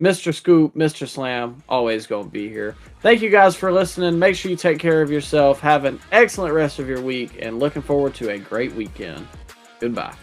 S2: Mr. Scoop, Mr. Slam, always going to be here. Thank you guys for listening. Make sure you take care of yourself. Have an excellent rest of your week, and looking forward to a great weekend. Goodbye.